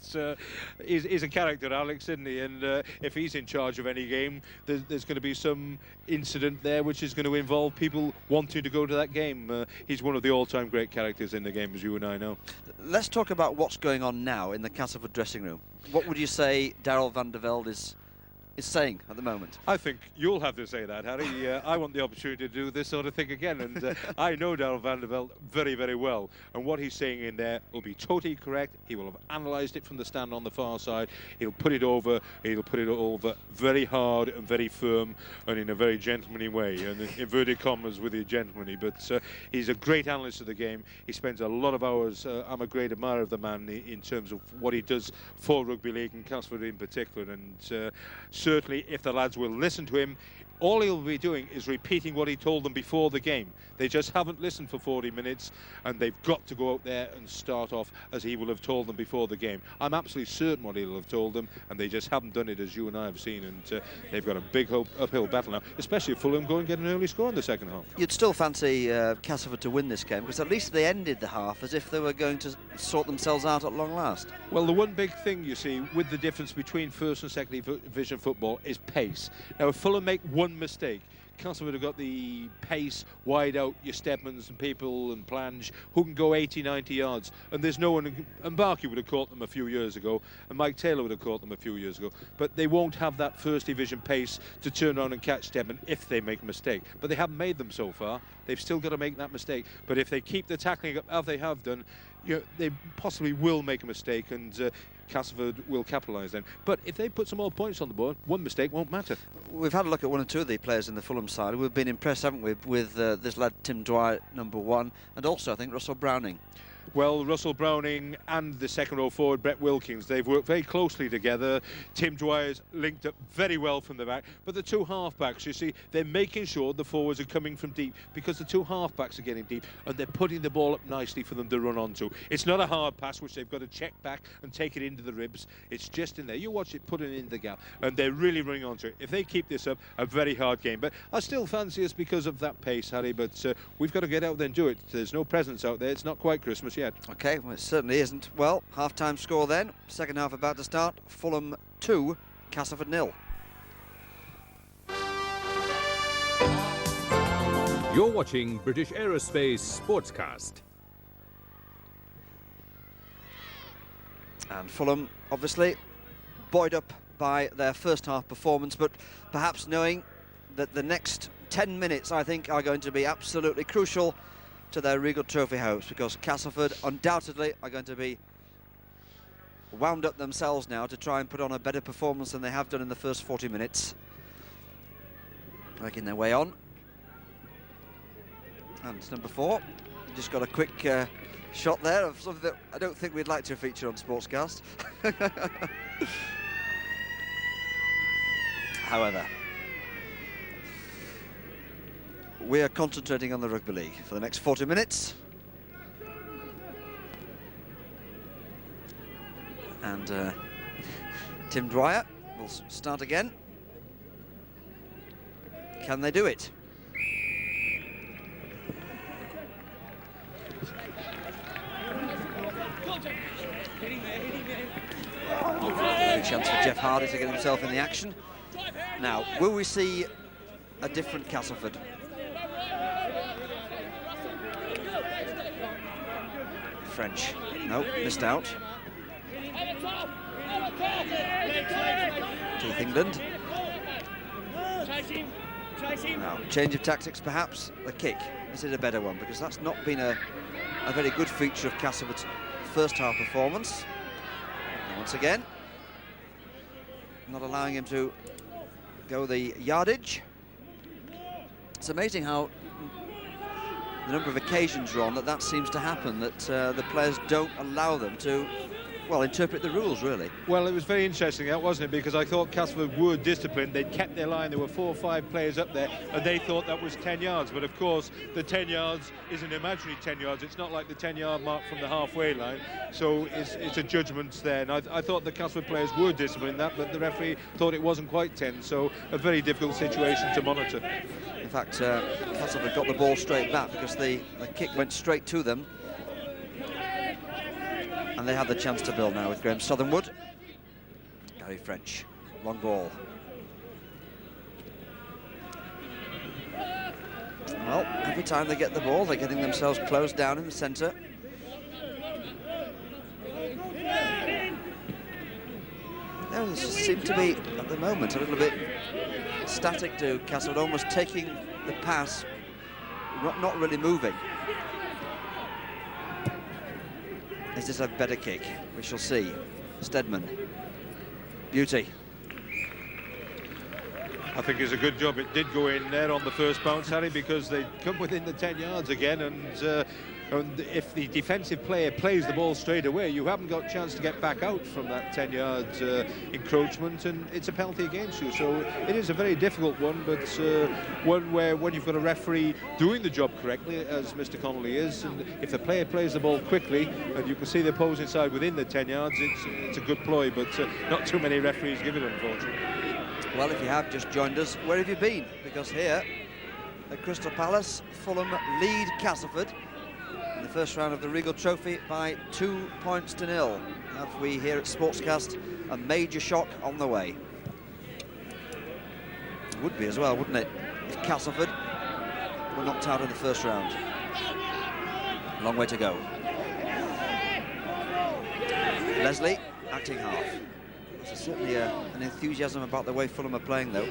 he's a character, Alex, isn't he? And if he's in charge of any game, there's going to be some incident there which is going to involve people wanting to go to that game. He's one of the all-time great characters in the game, as you and I know. Let's talk about what's going on now in the Castleford dressing room. What would you say Darryl van der Velde is saying at the moment? I think you'll have to say that, Harry. I want the opportunity to do this sort of thing again, and I know Darryl van der Velde very, very well, and what he's saying in there will be totally correct. He will have analysed it from the stand on the far side. He'll put it over very hard and very firm and in a very gentlemanly way, and inverted commas with the gentlemanly, but he's a great analyst of the game. He spends a lot of hours. I'm a great admirer of the man in terms of what he does for rugby league and Castleford in particular, and certainly, if the lads will listen to him, all he'll be doing is repeating what he told them before the game. They just haven't listened for 40 minutes, and they've got to go out there and start off as he will have told them before the game. I'm absolutely certain what he'll have told them, and they just haven't done it as you and I have seen, and they've got a big uphill battle now, especially if Fulham go and get an early score in the second half. You'd still fancy Castleford to win this game, because at least they ended the half as if they were going to sort themselves out at long last. Well, the one big thing, you see, with the difference between first and second division football is pace. Now, if Fulham make one mistake, Castleford have got the pace wide out, your Stedmans and people and Plange who can go 80, 90 yards, and there's no one, and Barkey would have caught them a few years ago, and Mike Taylor would have caught them a few years ago, but they won't have that first division pace to turn around and catch Stedman if they make a mistake. But they haven't made them so far. They've still got to make that mistake, but if they keep the tackling up as they have done, they possibly will make a mistake, and Castleford will capitalise then. But if they put some more points on the board, one mistake won't matter. We've had a look at one or two of the players in the Fulham side. We've been impressed, haven't we, with this lad Tim Dwyer, number 1, and also I think Russell Browning. Well, Russell Browning and the second row forward, Brett Wilkins, they've worked very closely together. Tim Dwyer's linked up very well from the back. But the two half-backs, you see, they're making sure the forwards are coming from deep, because the two half-backs are getting deep and they're putting the ball up nicely for them to run onto. It's not a hard pass, which they've got to check back and take it into the ribs. It's just in there. You watch it put it in the gap, and they're really running onto it. If they keep this up, a very hard game. But I still fancy us because of that pace, Harry, but we've got to get out there and do it. There's no presents out there. It's not quite Christmas yet. OK, well, it certainly isn't. Well, half-time score then. Second half about to start. Fulham 2, Castleford 0. You're watching British Aerospace Sportscast. And Fulham, obviously, buoyed up by their first half performance, but perhaps knowing that the next 10 minutes, I think, are going to be absolutely crucial to their Regal Trophy hopes, because Castleford undoubtedly are going to be wound up themselves now to try and put on a better performance than they have done in the first 40 minutes. Making their way on. And number 4, just got a quick shot there of something that I don't think we'd like to feature on Sportscast. However, we are concentrating on the Rugby League for the next 40 minutes. And Tim Dwyer will start again. Can they do it? A chance for Jeff Hardy to get himself in the action. Now, will we see a different Castleford? French, no, missed out. Keith England. Now, change of tactics perhaps, the kick. This is a better one, because that's not been a very good feature of Castleford's first half performance. And once again, not allowing him to go the yardage. It's amazing how the number of occasions, Ron, that seems to happen, that the players don't allow them to, well, interpret the rules, really. Well, it was very interesting, that wasn't it? Because I thought Castleford were disciplined. They'd kept their line. There were 4 or 5 players up there, and they thought that was 10 yards. But, of course, the 10 yards is an imaginary 10 yards. It's not like the 10-yard mark from the halfway line. So it's a judgment there. And I thought the Castleford players were disciplined in that, but the referee thought it wasn't quite 10. So a very difficult situation to monitor. In fact, Castleford got the ball straight back because the kick went straight to them. And they have the chance to build now with Graham Southernwood. Gary French, long ball. Well, every time they get the ball, they're getting themselves closed down in the centre. They seem to be, at the moment, a little bit static to Castleford, almost taking the pass, not really moving. Is this a better kick? We shall see. Steadman. Beauty. I think it's a good job it did go in there on the first bounce, Harry, because they come within the 10 yards again, and if the defensive player plays the ball straight away, you haven't got a chance to get back out from that 10-yard encroachment, and it's a penalty against you. So it is a very difficult one, but one where when you've got a referee doing the job correctly, as Mr. Connolly is, and if the player plays the ball quickly, and you can see the opposing side within the 10 yards, it's a good ploy, but not too many referees give it, unfortunately. Well, if you have just joined us, where have you been? Because here at Crystal Palace, Fulham lead Castleford in the first round of the Regal Trophy by 2 points to 0. Have we here at Sportscast a major shock on the way? It would be as well, wouldn't it, if Castleford were knocked out in the first round. Long way to go. Leslie, acting half. There's certainly an enthusiasm about the way Fulham are playing, though.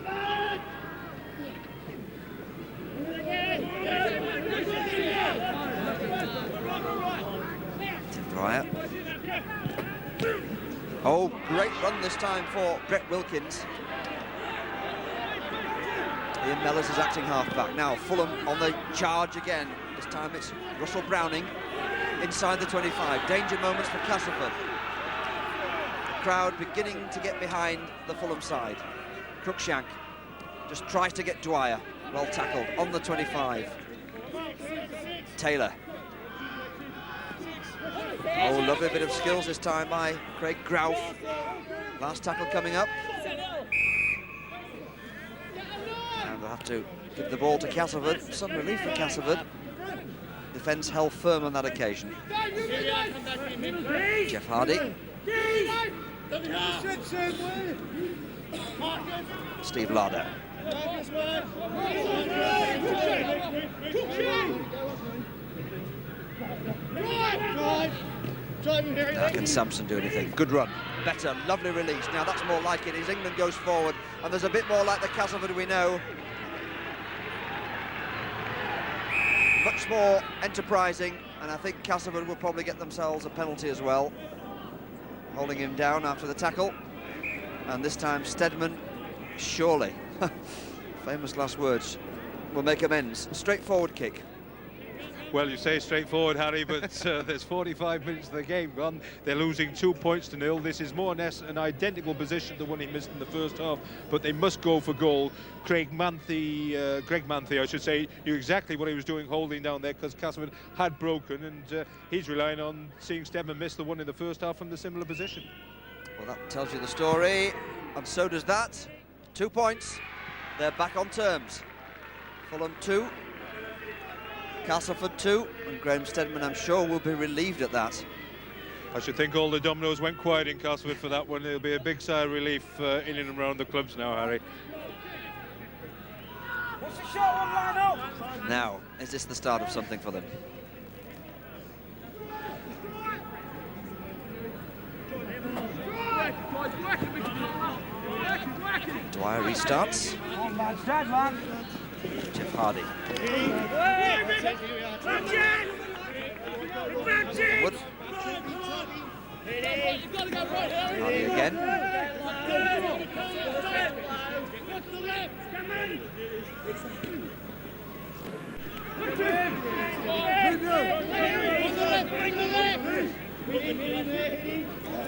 Tim Dwyer. Oh, great run this time for Brett Wilkins. Ian Mellors is acting half-back. Now Fulham on the charge again. This time it's Russell Browning. inside the 25. Danger moments for Castleford. The crowd beginning to get behind the Fulham side. Cruikshank just tries to get Dwyer. Well tackled on the 25. Taylor. Oh, lovely bit of skills this time by Craig Grouf. Last tackle coming up. And they'll have to give the ball to Castleford. Some relief for Castleford. Defence held firm on that occasion. Jeff Hardy. Steve Larder. Now can Sampson do anything? Good run. Better. Lovely release. Now that's more like it as England goes forward. And there's a bit more like the Castleford we know. Much more enterprising. And I think Castleford will probably get themselves a penalty as well. Holding him down after the tackle. And this time Stedman, surely, famous last words, will make amends. Straightforward kick. Well, you say straightforward, Harry, but there's 45 minutes of the game gone. They're losing 2 points to 0. This is more or less an identical position to the one he missed in the first half, but they must go for goal. Greg Manthe, I should say, knew exactly what he was doing holding down there because Castleford had broken, and he's relying on seeing Stedman miss the one in the first half from the similar position. Well, that tells you the story, and so does that. 2 points. They're back on terms. Fulham 2. Castleford 2, and Graham Stedman, I'm sure, will be relieved at that. I should think all the dominoes went quiet in Castleford for that one. There'll be a big sigh of relief in and around the clubs now, Harry. Now, is this the start of something for them? Dwyer restarts. Jeff Hardy. Wood. Hardy again.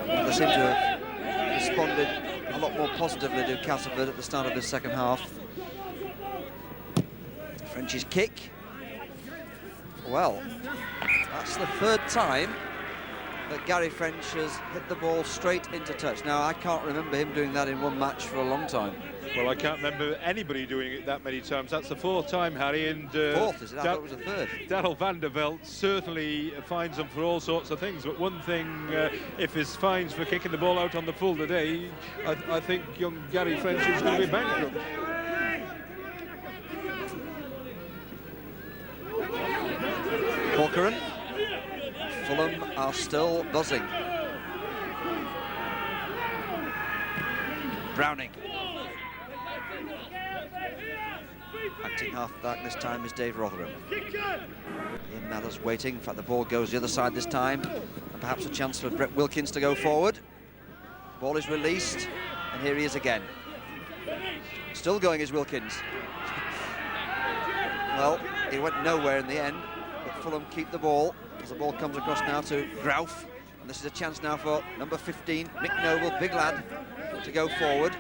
They seem to have responded a lot more positively to Castleford at the start of the second half. French's kick. Well, that's the third time that Gary French has hit the ball straight into touch. Now, I can't remember him doing that in one match for a long time. Well, I can't remember anybody doing it that many times. That's the fourth time, Harry. And fourth, is it? I thought it was a third. Daryl van der Veld certainly finds them for all sorts of things. But one thing, if his fines for kicking the ball out on the full today, I think young Gary French is going to be bankrupt. Corcoran. Fulham are still buzzing. Browning. Acting half-back this time is Dave Rotherham. Ian Mellors waiting. In fact, the ball goes the other side this time. And perhaps a chance for Brett Wilkins to go forward. Ball is released, and here he is again. Still going is Wilkins. Well, he went nowhere in the end, but Fulham keep the ball as the ball comes across now to Grouf. And this is a chance now for number 15, Mick Noble, big lad, to go forward.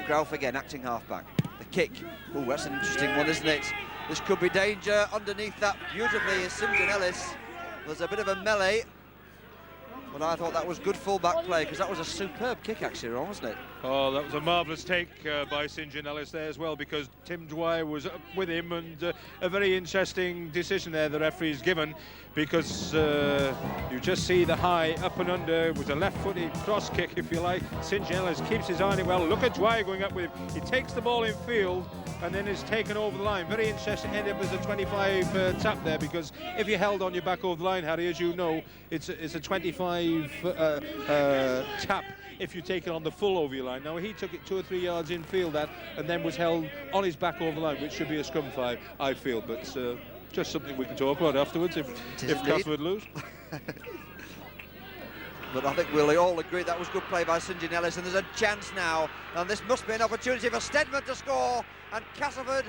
Grouf again, acting half-back. The kick. Oh, that's an interesting one, isn't it? This could be danger. Underneath that beautifully is St John Ellis. There's a bit of a melee, but I thought that was good full-back play because that was a superb kick, actually, Ron, wasn't it? Oh, that was a marvellous take by St John Ellis there as well, because Tim Dwyer was up with him, and a very interesting decision there the referee's given, because you just see the high up and under. It was a left-footed cross kick, if you like. St John Ellis keeps his eye on it well. Look at Dwyer going up with him. He takes the ball in field and then is taken over the line. Very interesting. Ended up as a 25 tap there, because if you held on your back over the line, Harry, as you know, it's a 25 tap if you take it on the full over your line. Now, he took it 2 or 3 yards infield and then was held on his back over the line, which should be a scrum flag, I feel. But just something we can talk about afterwards if Castleford lose. But I think we'll all agree that was good play by St John Ellis, and there's a chance now, and this must be an opportunity for Stedman to score, and Castleford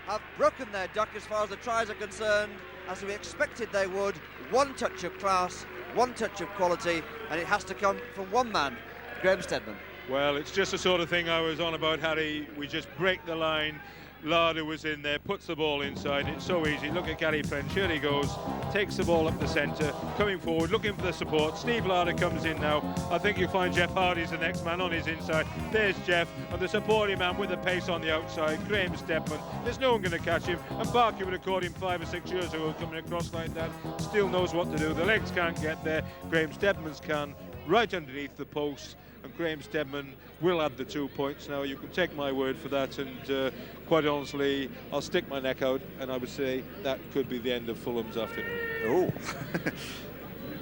have broken their duck as far as the tries are concerned, as we expected they would. One touch of class, one touch of quality, and it has to come from one man, Graham Steadman. Well, it's just the sort of thing I was on about, Harry. We just break the line. Larder was in there, puts the ball inside. It's so easy. Look at Gary French. Here he goes. Takes the ball up the centre, coming forward, looking for the support. Steve Larder comes in now. I think you'll find Jeff Hardy's the next man on his inside. There's Jeff, and the supporting man with the pace on the outside, Graham Steadman. There's no one going to catch him. And Barker would have caught him 5 or 6 years ago coming across like that. Still knows what to do. The legs can't get there. Graham Steadman's can, right underneath the post. And Graham Steadman will add the 2 points now. You can take my word for that, and quite honestly, I'll stick my neck out, and I would say that could be the end of Fulham's afternoon. Oh.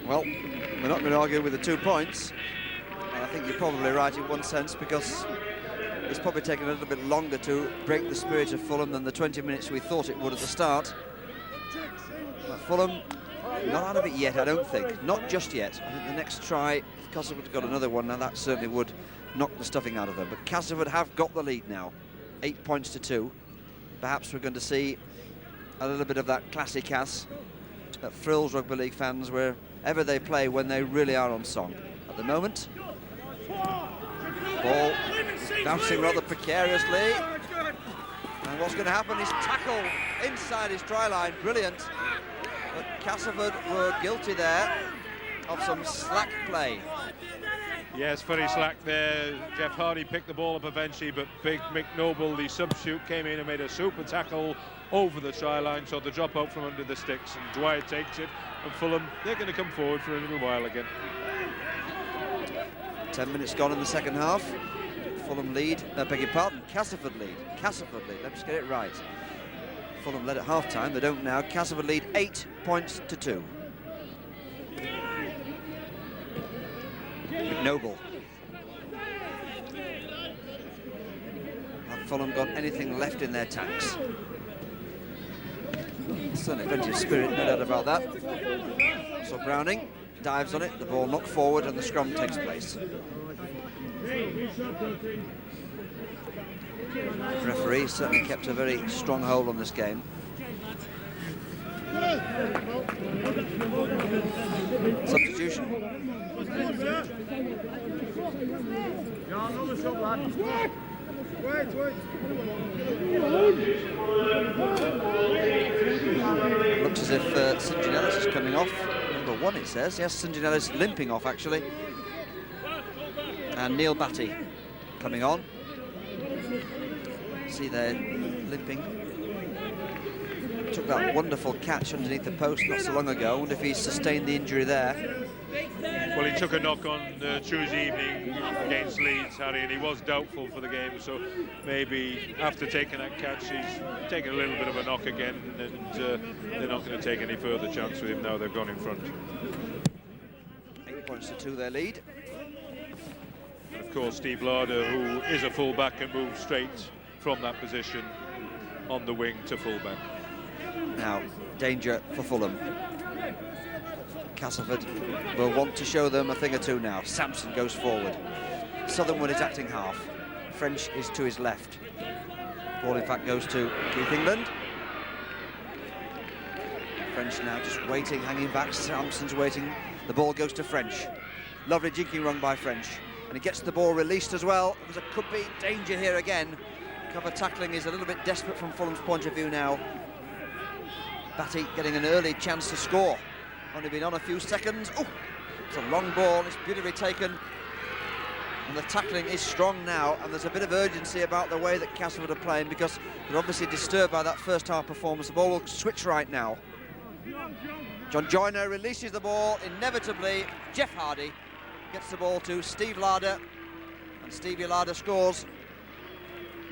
Well, we're not going to argue with the 2 points. And I think you're probably right in one sense, because it's probably taken a little bit longer to break the spirit of Fulham than the 20 minutes we thought it would at the start. But Fulham, not out of it yet, I don't think. Not just yet. I think the next try, if Castleford got another one, now that certainly would knock the stuffing out of them. But Castleford have got the lead now, 8 points to 2. Perhaps we're going to see a little bit of that classy Cass that thrills rugby league fans wherever they play when they really are on song. At the moment, ball bouncing rather precariously. And what's going to happen is tackle inside his try line. Brilliant. But Castleford were guilty there of some slack play. Yes, very slack there. Jeff Hardy picked the ball up eventually, but big Mick Noble, the substitute, came in and made a super tackle over the try line, so the drop out from under the sticks, and Dwyer takes it, and Fulham, they're going to come forward for a little while again. 10 minutes gone in the second half. Fulham lead, beg your pardon, Castleford lead. Castleford lead, let's get it right. Fulham led at half-time, they don't now. Castleford lead 8 points to 2. McNoble. Have Fulham got anything left in their tanks? Certainly plenty of spirit, no doubt about that. So Browning dives on it, the ball knocked forward, and the scrum takes place. The referee certainly kept a very strong hold on this game. Substitution. Looks as if St. John Ellis is coming off. Number 1, it says. Yes, St. John Ellis limping off, actually. And Neil Batty coming on. See there, limping. Took that wonderful catch underneath the post not so long ago. I wonder if he sustained the injury there. Well, he took a knock on Tuesday evening against Leeds, Harry, and he was doubtful for the game, so maybe after taking that catch, he's taken a little bit of a knock again, and they're not going to take any further chance with him now they've gone in front. 8 points to 2 their lead. And of course, Steve Larder, who is a full-back, can move straight from that position on the wing to full-back. Now, danger for Fulham. Castleford will want to show them a thing or two now. Sampson goes forward. Southernwood is acting half. French is to his left. Ball, in fact, goes to Keith England. French now just waiting, hanging back. Sampson's waiting. The ball goes to French. Lovely jinking run by French. And he gets the ball released as well. There could be danger here again. Cover tackling is a little bit desperate from Fulham's point of view now. Batty getting an early chance to score. Only been on a few seconds. Oh, it's a long ball. It's beautifully taken. And the tackling is strong now. And there's a bit of urgency about the way that Castleford are playing, because they're obviously disturbed by that first half performance. The ball will switch right now. John Joyner releases the ball inevitably. Jeff Hardy gets the ball to Steve Larder. And Stevie Larder scores.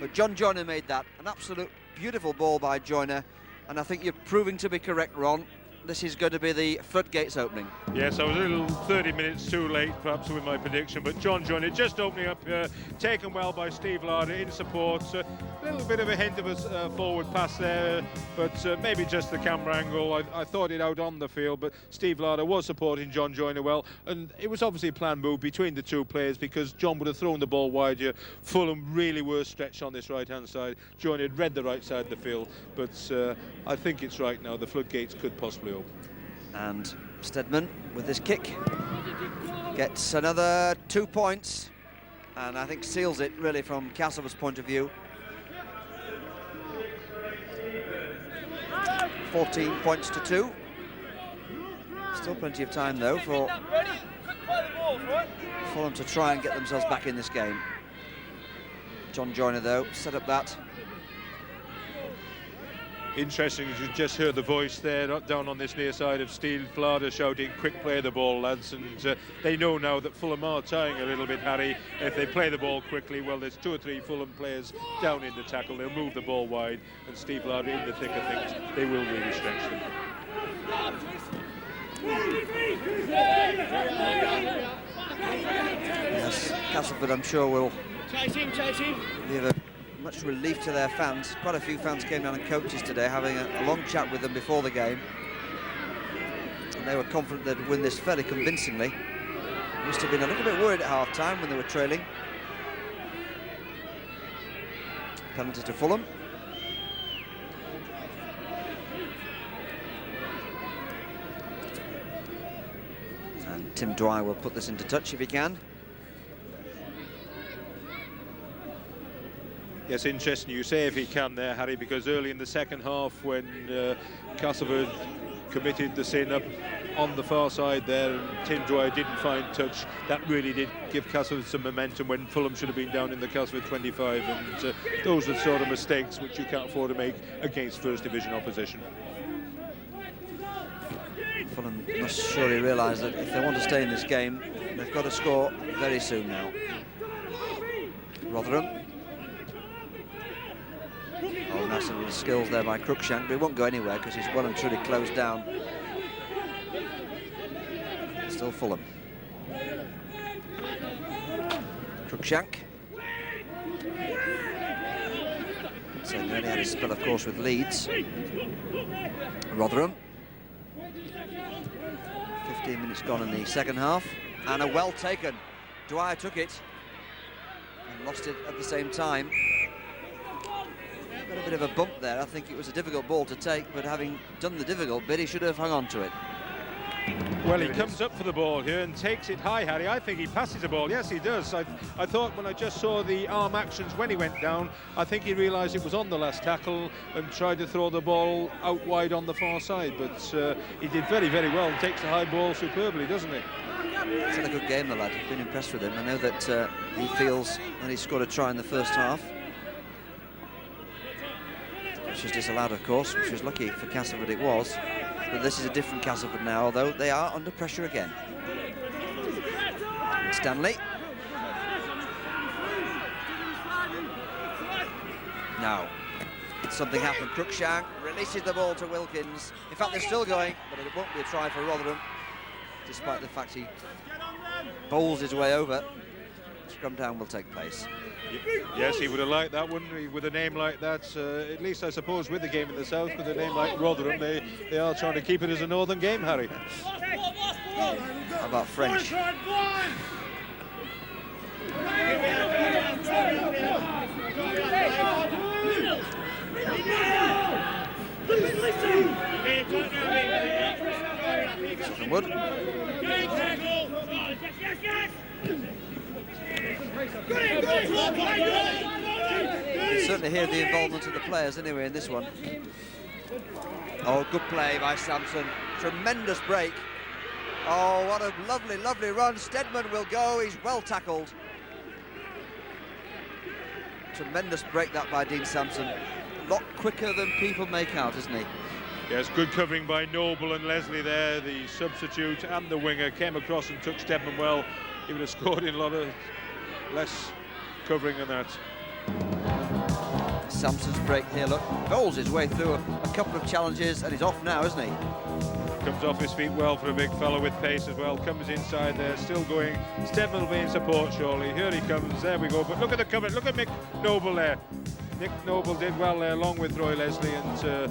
But John Joyner made that. An absolute beautiful ball by Joyner. And I think you're proving to be correct, Ron. this is going to be the floodgates opening. Yes, I was a little 30 minutes too late, perhaps, with my prediction, but John Joyner just opening up here, taken well by Steve Larder in support. A little bit of a hint of a forward pass there, but maybe just the camera angle. I thought it out on the field, but Steve Larder was supporting John Joyner well, and it was obviously a planned move between the two players because John would have thrown the ball wide here. Fulham really were stretched on this right-hand side. Joyner had read the right side of the field, but I think it's right now. The floodgates could possibly open. And Stedman, with this kick, gets another 2 points, and I think seals it, really, from Castleford's point of view. 14 points to 2. Still plenty of time, though, for Fulham to try and get themselves back in this game. John Joyner, though, set up that. Interesting, you just heard the voice there down on this near side of Steve Larder shouting, quick play the ball, lads, and they know now that Fulham are tying a little bit, Harry. If they play the ball quickly, well, there's 2 or 3 Fulham players down in the tackle, they'll move the ball wide, and Steve Larder in the thick of things, they will really stretch them. Yes, Castleford, I'm sure, will give a much relief to their fans. Quite a few fans came down and coaches today, having a long chat with them before the game. And they were confident they'd win this fairly convincingly. Must have been a little bit worried at half-time when they were trailing. Penalty to Fulham. And Tim Dwyer will put this into touch if he can. Yes, interesting you say if he can there, Harry, because early in the second half when Castleford committed the sin up on the far side there and Tim Dwyer didn't find touch, that really did give Castleford some momentum when Fulham should have been down in the Castleford 25, and those are sort of mistakes which you can't afford to make against First Division opposition. Fulham must surely realise that if they want to stay in this game, they've got to score very soon now. Rotherham. Oh, nice little skills there by Cruikshank, but he won't go anywhere because he's well and truly closed down. Still Fulham. Cruikshank. So he only had his spell, of course, with Leeds. Rotherham. 15 minutes gone in the second half, and a well taken. Dwyer took it and lost it at the same time. Got a bit of a bump there. I think it was a difficult ball to take, but having done the difficult bit, he should have hung on to it. Well, he comes up for the ball here and takes it high, Harry. I think he passes the ball. Yes, he does. I thought when I just saw the arm actions when he went down, I think he realised it was on the last tackle and tried to throw the ball out wide on the far side. But he did very, very well and takes the high ball superbly, doesn't he? He's had a good game, the lad. I've been impressed with him. I know that he feels that he scored a try in the first half, which was disallowed, of course, which was lucky for Castleford it was. But this is a different Castleford now, although they are under pressure again. Stanley. Now, something happened. Cruikshank releases the ball to Wilkins. In fact, they're still going, but it won't be a try for Rotherham, despite the fact he bowls his way over. Scrum down will take place. Yes, he would have liked that one with a name like that. At least, I suppose, with the game in the south, with a name like Rotherham, they are trying to keep it as a northern game, Harry. How about French? Wood. You certainly hear the involvement of the players anyway in this one. Oh, good play by Sampson. Tremendous break. Oh, what a lovely, lovely run. Stedman will go. He's well tackled. Tremendous break that by Dean Sampson. A lot quicker than people make out, isn't he? Yes, good covering by Noble and Leslie there. The substitute and the winger came across and took Stedman well. He would have scored in a lot of less covering than that. Sampson's break here, look. Bowls his way through a couple of challenges and he's off now, isn't he? Comes off his feet well for a big fellow with pace as well. Comes inside there, still going. Stedman will be in support surely. Here he comes, there we go. But look at the cover, look at Mick Noble there. Nick Noble did well there along with Roy Leslie, and the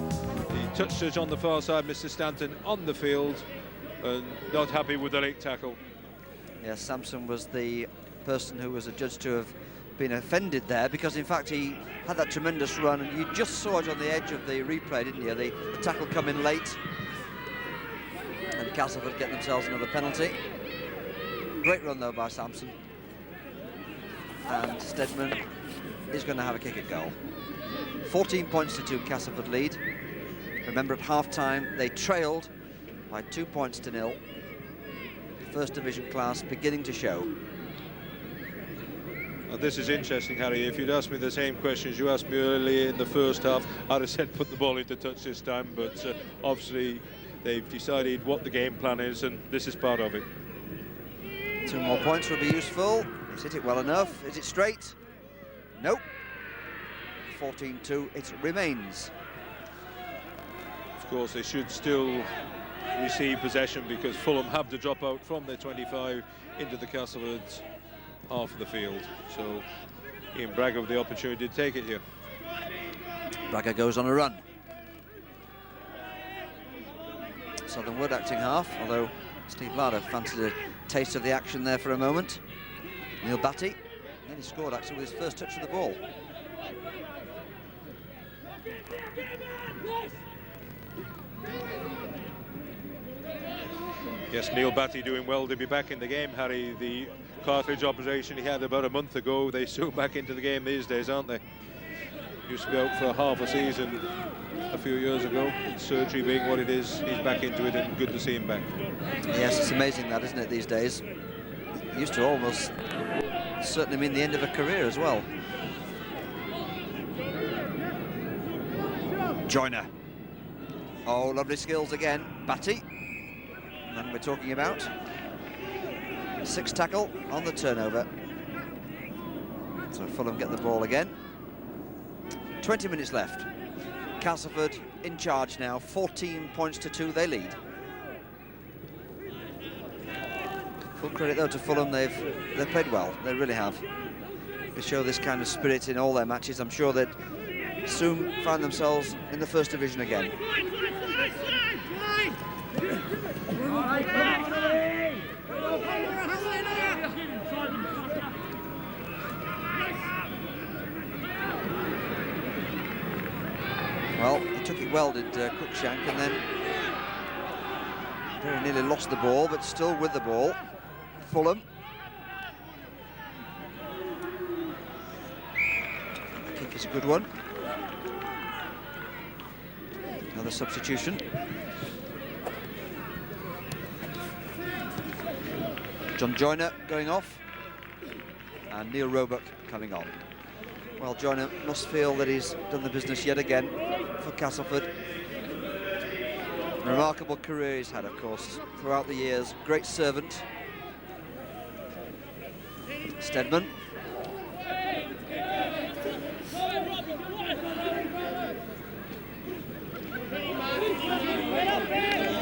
touch judge on the far side, Mr. Stanton, on the field and not happy with the late tackle. Yes, Sampson was the person who was adjudged to have been offended there, because in fact he had that tremendous run and you just saw it on the edge of the replay, didn't you? The tackle come in late and Castleford get themselves another penalty. Great run though by Sampson, and Stedman is going to have a kick at goal. 14 points to 2 Castleford lead. Remember, at half-time they trailed by 2 points to 0. First division class beginning to show. Well, this is interesting, Harry. If you'd asked me the same questions you asked me earlier in the first half, I'd have said put the ball into touch this time, but obviously they've decided what the game plan is, and this is part of it. 2 more points will be useful. He's hit it well enough. Is it straight? Nope. 14-2 it remains. Of course, they should still receive possession because Fulham have to drop out from their 25 into the Castleford half of the field. So Ian Braga with the opportunity to take it here. Braga goes on a run. Southern Wood acting half, although Steve Larder fancied a taste of the action there for a moment. Neil Batty, and then he scored actually with his first touch of the ball. Yes, Neil Batty doing well to be back in the game, Harry. The cartilage operation he had about a month ago, they're soon back into the game these days, aren't they? Used to be out for half a season a few years ago. Surgery being what it is, he's back into it, and good to see him back. Yes, it's amazing that, isn't it, these days? It used to almost certainly mean the end of a career as well. Joyner. Oh, lovely skills again. Batty. And then we're talking about 6 tackle on the turnover. So Fulham get the ball again. 20 minutes left. Castleford in charge now. 14 points to 2 they lead. Full credit though to Fulham, they've played well, they really have. They show this kind of spirit in all their matches. I'm sure they'd soon find themselves in the first division again. Well, he took it well, did Cruikshank, and then very nearly lost the ball, but still with the ball. Fulham. The kick is a good one. Another substitution. John Joyner going off, and Neil Roebuck coming on. Well, Joyner must feel that he's done the business yet again for Castleford. Remarkable career he's had, of course, throughout the years. Great servant. Stedman.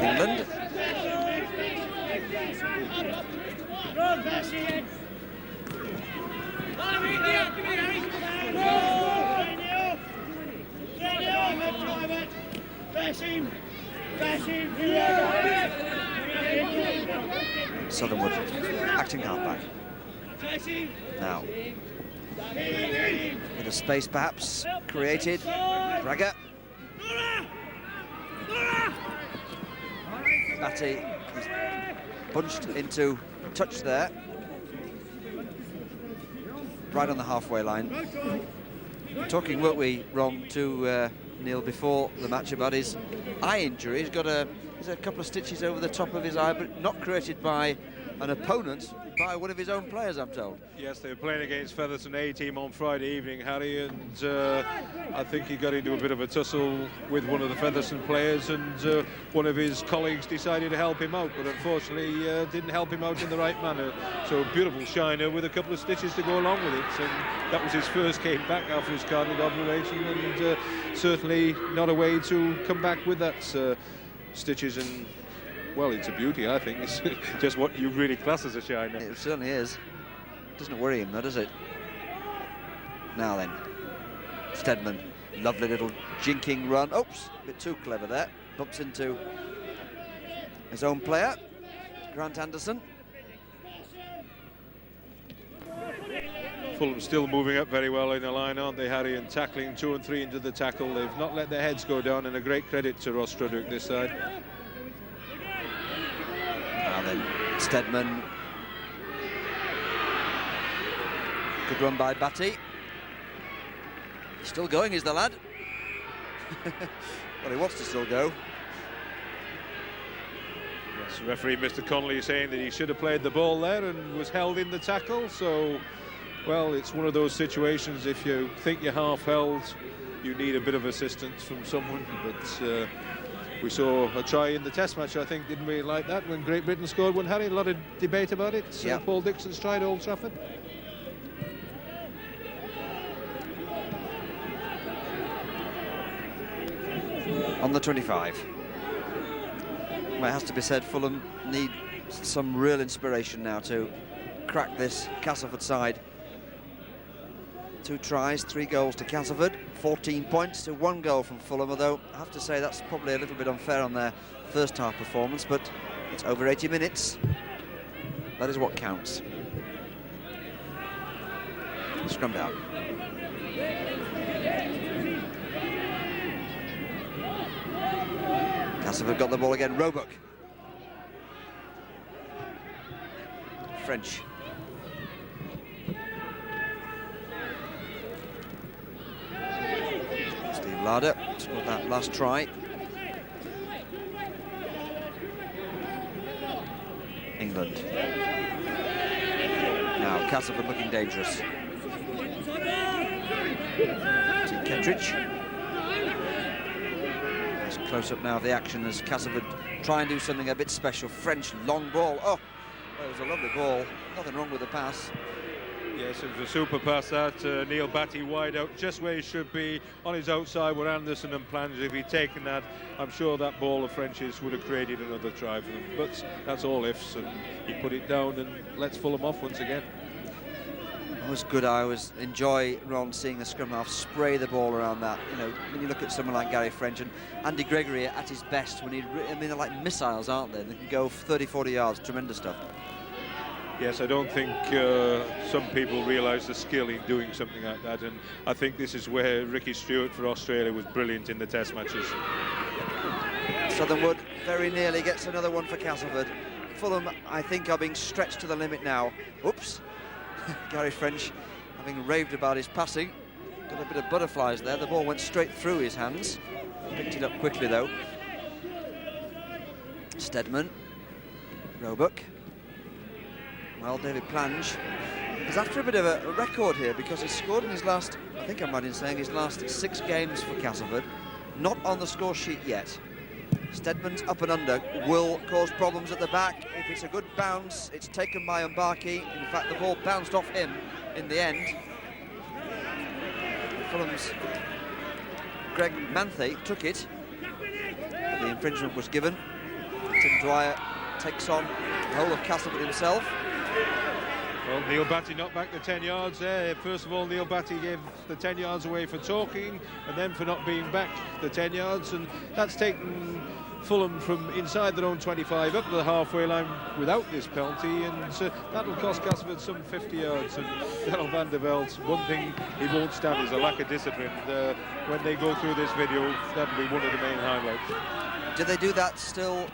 England. Southernwood acting halfback. Now, bit of space perhaps created. Braga. Batty is bunched into touch there. Right on the halfway line. Talking, weren't we, wrong to Neil before the match about his eye injury. He's got a couple of stitches over the top of his eye, but not created by an opponent, by one of his own players, I'm told. Yes, they were playing against Featherstone A team on Friday evening, Harry, and I think he got into a bit of a tussle with one of the Featherstone players, and one of his colleagues decided to help him out, but unfortunately didn't help him out in the right manner. So beautiful shiner with a couple of stitches to go along with it, and that was his first game back after his cardiac operation, and certainly not a way to come back with that stitches. And well, it's a beauty, I think. It's just what you really class as a shiner. It certainly is. Doesn't worry him though, does it? Now then, Stedman, lovely little jinking run. Oops, a bit too clever there. Bumps into his own player, Grant Anderson. Fulham still moving up very well in the line, aren't they, Harry, and tackling 2 and 3 into the tackle. They've not let their heads go down, and a great credit to Ross Strudwick this side. Now then, Stedman. Good run by Batty. Still going, is the lad. Well, he wants to still go. Yes, referee Mr. Connolly saying that he should have played the ball there and was held in the tackle. So, well, it's one of those situations, if you think you're half held, you need a bit of assistance from someone. But we saw a try in the test match, I think, didn't we, like that, when Great Britain scored one, Harry? A lot of debate about it. Yeah. Paul Dixon's try at Old Trafford. On the 25. Well, it has to be said, Fulham need some real inspiration now to crack this Castleford side. 2 tries, 3 goals to Castleford, 14 points to 1 goal from Fulham, although I have to say that's probably a little bit unfair on their first half performance, but it's over 80 minutes. That is what counts. Scrummed out. Castleford got the ball again. Roebuck. French. Steve Larder scored that last try. England. Now Castleford looking dangerous. To Kettridge. Close up now of the action as Castleford try and do something a bit special. French long ball. Oh, it was a lovely ball. Nothing wrong with the pass. Yes, it was a super pass that. Neil Batty wide out, just where he should be. On his outside were Anderson and Plange. If he'd taken that, I'm sure that ball of French's would have created another try for them. But that's all ifs, and he put it down and lets Fulham off once again. It was good. I always enjoy, Ron, seeing the scrum half spray the ball around that. You know, when you look at someone like Gary French and Andy Gregory at his best, when I mean, they're like missiles, aren't they? They can go 30, 40 yards. Tremendous stuff. Yes, I don't think some people realise the skill in doing something like that, and I think this is where Ricky Stewart for Australia was brilliant in the test matches. Southernwood very nearly gets another one for Castleford. Fulham, I think, are being stretched to the limit now. Oops. Gary French, having raved about his passing, got a bit of butterflies there. The ball went straight through his hands. Picked it up quickly, though. Stedman. Roebuck. Well, David Plange is after a bit of a record here because he's scored in his last, I think I'm right in saying, his last 6 games for Castleford. Not on the score sheet yet. Stedman's up and under will cause problems at the back. If it's a good bounce, it's taken by Mbaki. In fact, the ball bounced off him in the end. Fulham's Greg Manthe took it, but the infringement was given. Tim Dwyer takes on the whole of Castleford himself. Well, Neil Batty knocked back the 10 yards there. First of all, Neil Batty gave the 10 yards away for talking, and then for not being back the 10 yards, and that's taken Fulham from inside their own 25 up to the halfway line without this penalty, and that'll cost Castleford some 50 yards. And Daryl van der Veld, one thing he won't stand is a lack of discipline. When they go through this video, that'll be one of the main highlights. Do they do that still,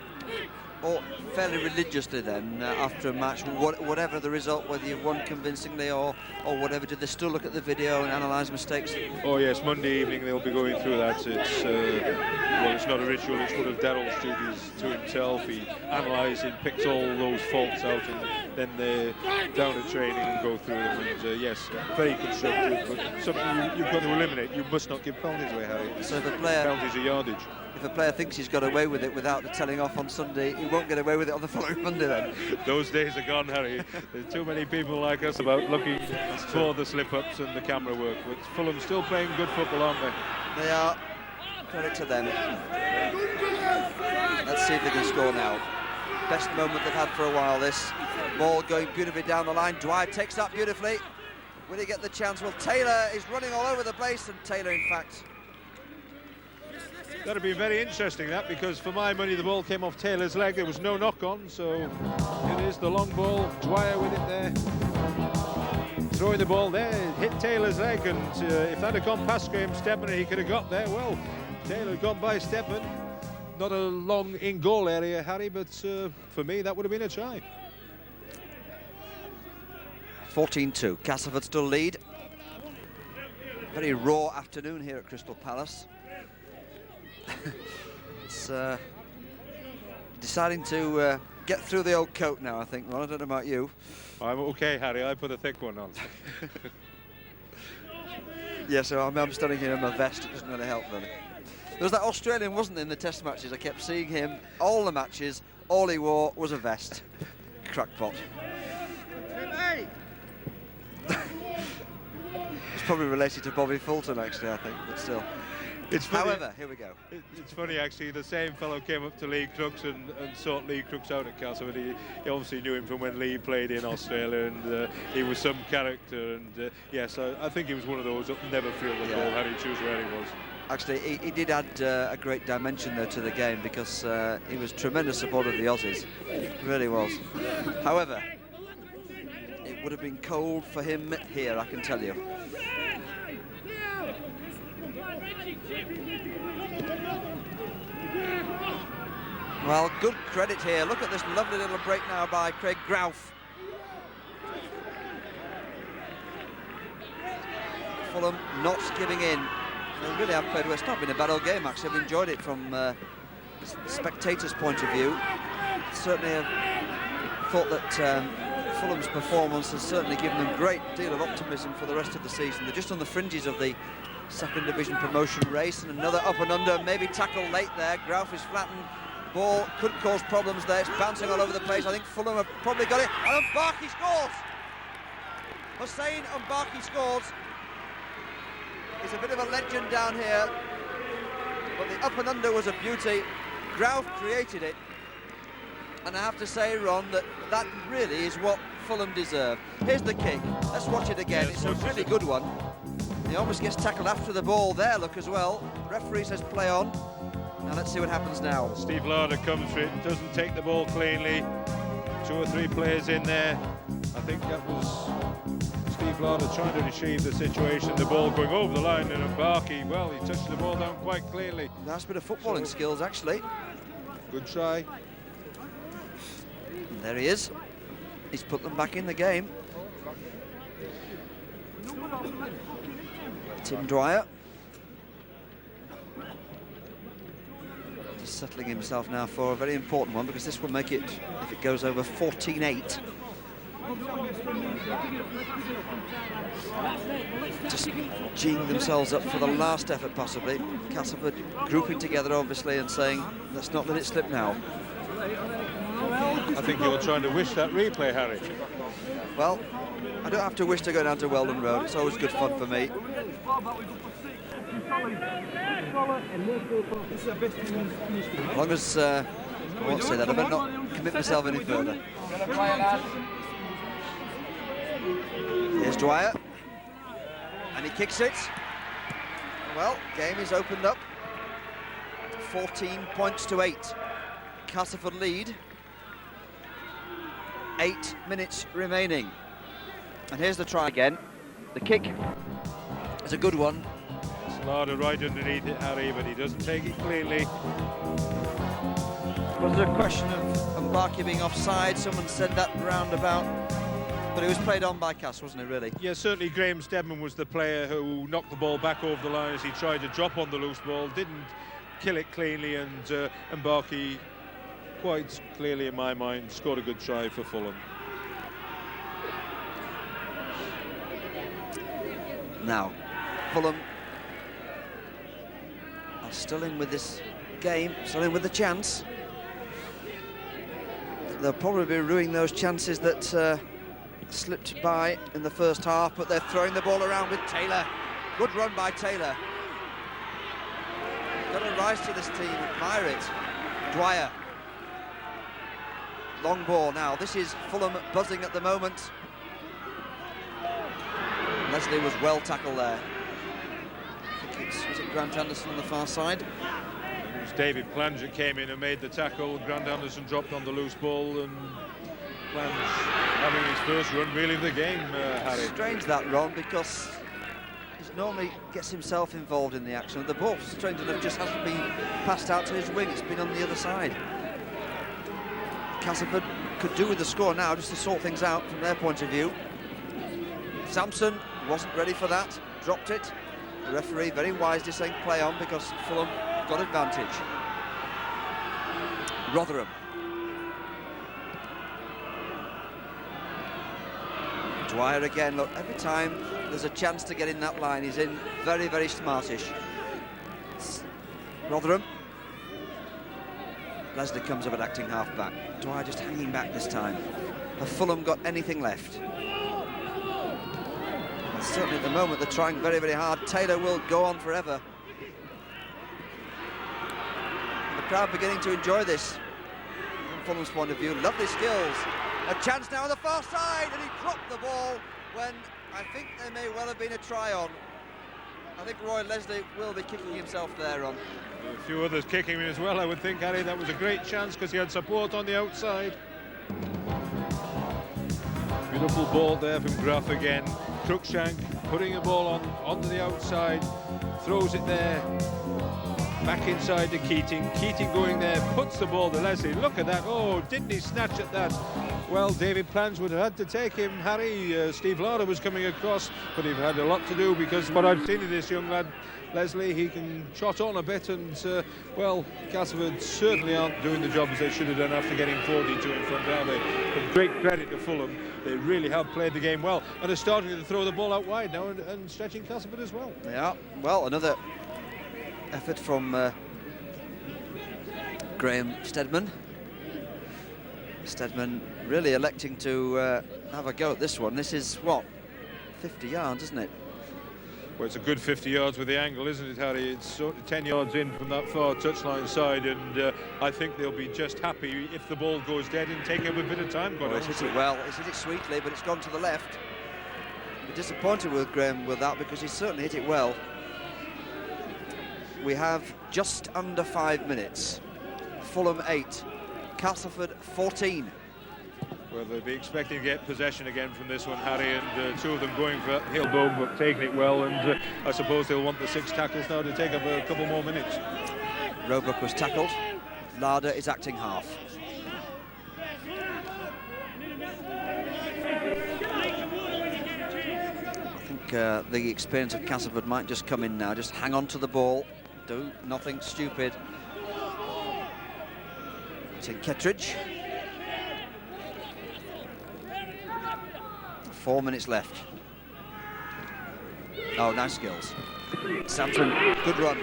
or fairly religiously then, after a match, whatever the result, whether you've won convincingly or whatever? Do they still look at the video and analyse mistakes? Oh yes, Monday evening they'll be going through that. It's well, it's not a ritual, it's one of Daryl's duties to himself. He analyses and picks all those faults out, and then they're down to training and go through them. And yes, very constructive, but something you've got to eliminate. You must not give penalties away, Harry. So if a player, penalties are yardage. If a player thinks he's got away with it without the telling off on Sunday, he won't get away with it on the following Monday then. Those days are gone, Harry. There's too many people like us about looking for the slip-ups and the camera work. But Fulham still playing good football, aren't they? They are. Credit to them. Let's see if they can score now. Best moment they've had for a while, this. Ball going beautifully down the line. Dwyer takes that beautifully. Will he get the chance? Well, Taylor is running all over the place, and Taylor, in fact... That'll be very interesting, that, because for my money the ball came off Taylor's leg. There was no knock on, so it is the long ball. Dwyer with it there, throwing the ball there, hit Taylor's leg, and if that had gone past Graham Stedman he could have got there. Well, Taylor had gone by Stedman. Not a long in goal area, Harry, but for me that would have been a try. 14-2, Castleford still lead. Very raw afternoon here at Crystal Palace. It's deciding to get through the old coat now, I think, Ron. I don't know about you. I'm okay, Harry. I put a thick one on. Yeah, so I'm standing here in my vest. It doesn't really help, really. There was that Australian, wasn't there, in the test matches? I kept seeing him all the matches. All he wore was a vest. Crackpot. It's probably related to Bobby Fulton, actually, I think, but still. It's funny. However, here we go. It's funny, actually, the same fellow came up to Lee Crooks and sought Lee Crooks out at Castleford. He obviously knew him from when Lee played in Australia, and he was some character. And yes, I think he was one of those that never feel the ball, had he choose where he was. Actually, he did add a great dimension there to the game, because he was tremendous support of the Aussies. He really was. However, it would have been cold for him here, I can tell you. Well, good credit here. Look at this lovely little break now by Craig Grouf. Fulham not giving in. They really have played well. It's not been a bad old game, actually. I've enjoyed it from the spectators' point of view. Certainly have thought that Fulham's performance has certainly given them a great deal of optimism for the rest of the season. They're just on the fringes of the second division promotion race, and another up and under, maybe tackled late there. Grouf is flattened. Ball could cause problems there. It's bouncing all over the place. I think Fulham have probably got it. And Mbarki scores! Hussein Mbarki scores. He's a bit of a legend down here, but the up and under was a beauty. Grouf created it, and I have to say, Ron, that really is what Fulham deserve. Here's the kick. Let's watch it again. It's a really good one. He almost gets tackled after the ball there, look, as well. Referee says play on. Now let's see what happens now. Steve Larder comes for it, doesn't take the ball cleanly. 2 or 3 players in there. I think that was Steve Larder trying to retrieve the situation. The ball going over the line, and Mbarki, well, he touched the ball down quite cleanly. Nice bit of footballing skills, actually. Good try. And there he is. He's put them back in the game. Tim Dwyer. Just settling himself now for a very important one, because this will make it, if it goes over, 14-8. Just geeing themselves up for the last effort, possibly. Castleford grouping together, obviously, and saying, let's not let it slip now. I think you're trying to wish that replay, Harry. Well, I don't have to wish to go down to Weldon Road. It's always good fun for me. As long as I won't say that, I better not commit myself any further. Here's Dwyer, and he kicks it. Well, game is opened up. 14 points to 8. Castleford lead. 8 minutes remaining. And here's the try again. The kick is a good one. Larder right underneath it, Harry, but he doesn't take it cleanly. Was there a question of Mbarki being offside? Someone said that roundabout. But it was played on by Cass, wasn't it, really? Yeah, certainly Graham Stedman was the player who knocked the ball back over the line as he tried to drop on the loose ball. Didn't kill it cleanly, and Mbarki, quite clearly in my mind, scored a good try for Fulham. Now, Fulham are still in with this game, still in with the chance. They'll probably be ruining those chances that slipped by in the first half, but they're throwing the ball around with Taylor. Good run by Taylor. Got to rise to this team, admire it. Dwyer. Long ball now. This is Fulham buzzing at the moment. Leslie was well tackled there. I think is it Grant Anderson on the far side? It was David Plange that came in and made the tackle. Grant Anderson dropped on the loose ball, and Plange having his first run really of the game, Harry. Strange that, Ron, because he normally gets himself involved in the action. The ball, strange enough, just hasn't been passed out to his wing. It's been on the other side. Castleford could do with the score now, just to sort things out from their point of view. Sampson wasn't ready for that, dropped it. The referee very wisely saying play on because Fulham got advantage. Rotherham. Dwyer again, look, every time there's a chance to get in that line, he's in very, very smartish. Rotherham. Leslie comes up at acting half-back. Dwyer just hanging back this time. Have Fulham got anything left? Well, certainly at the moment they're trying very, very hard. Taylor will go on forever. And the crowd beginning to enjoy this. From Fulham's point of view, lovely skills. A chance now on the far side, and he dropped the ball when I think there may well have been a try on. I think Roy Leslie will be kicking himself there on. A few others kicking him as well, I would think, Harry. That was a great chance because he had support on the outside. Beautiful ball there from Graf again. Cruikshank putting a ball onto the outside, throws it there. Back inside to Keating. Keating going there, puts the ball to Leslie. Look at that. Oh, didn't he snatch at that? Well, David Plange would have had to take him, Harry. Steve Lauder was coming across, but he'd had a lot to do because what I've seen of this young lad, Leslie, he can trot on a bit, and, well, Castleford certainly aren't doing the job as they should have done after getting 42 in front, are they? But great credit to Fulham. They really have played the game well and are starting to throw the ball out wide now and stretching Castleford as well. Yeah, well, another effort from Graham Steadman. Steadman really electing to have a go at this one. This is, what, 50 yards, isn't it? Well, it's a good 50 yards with the angle, isn't it, Harry? It's sort of 10 yards in from that far touchline side, and I think they'll be just happy if the ball goes dead and take him a bit of time. Well, he's hit it well, he's hit it sweetly, but it's gone to the left. We're disappointed with Graham with that because he certainly hit it well. We have just under 5 minutes. Fulham 8, Castleford 14. Well, they'll be expecting to get possession again from this one, Harry, and two of them going for Hillbone, but taking it well, and I suppose they'll want the 6 tackles now to take up a couple more minutes. Roebuck was tackled. Larder is acting half. I think the experience of Castleford might just come in now. Just hang on to the ball. Do nothing stupid. It's in Kettridge. 4 minutes left. Oh, nice skills. Sampson, good run.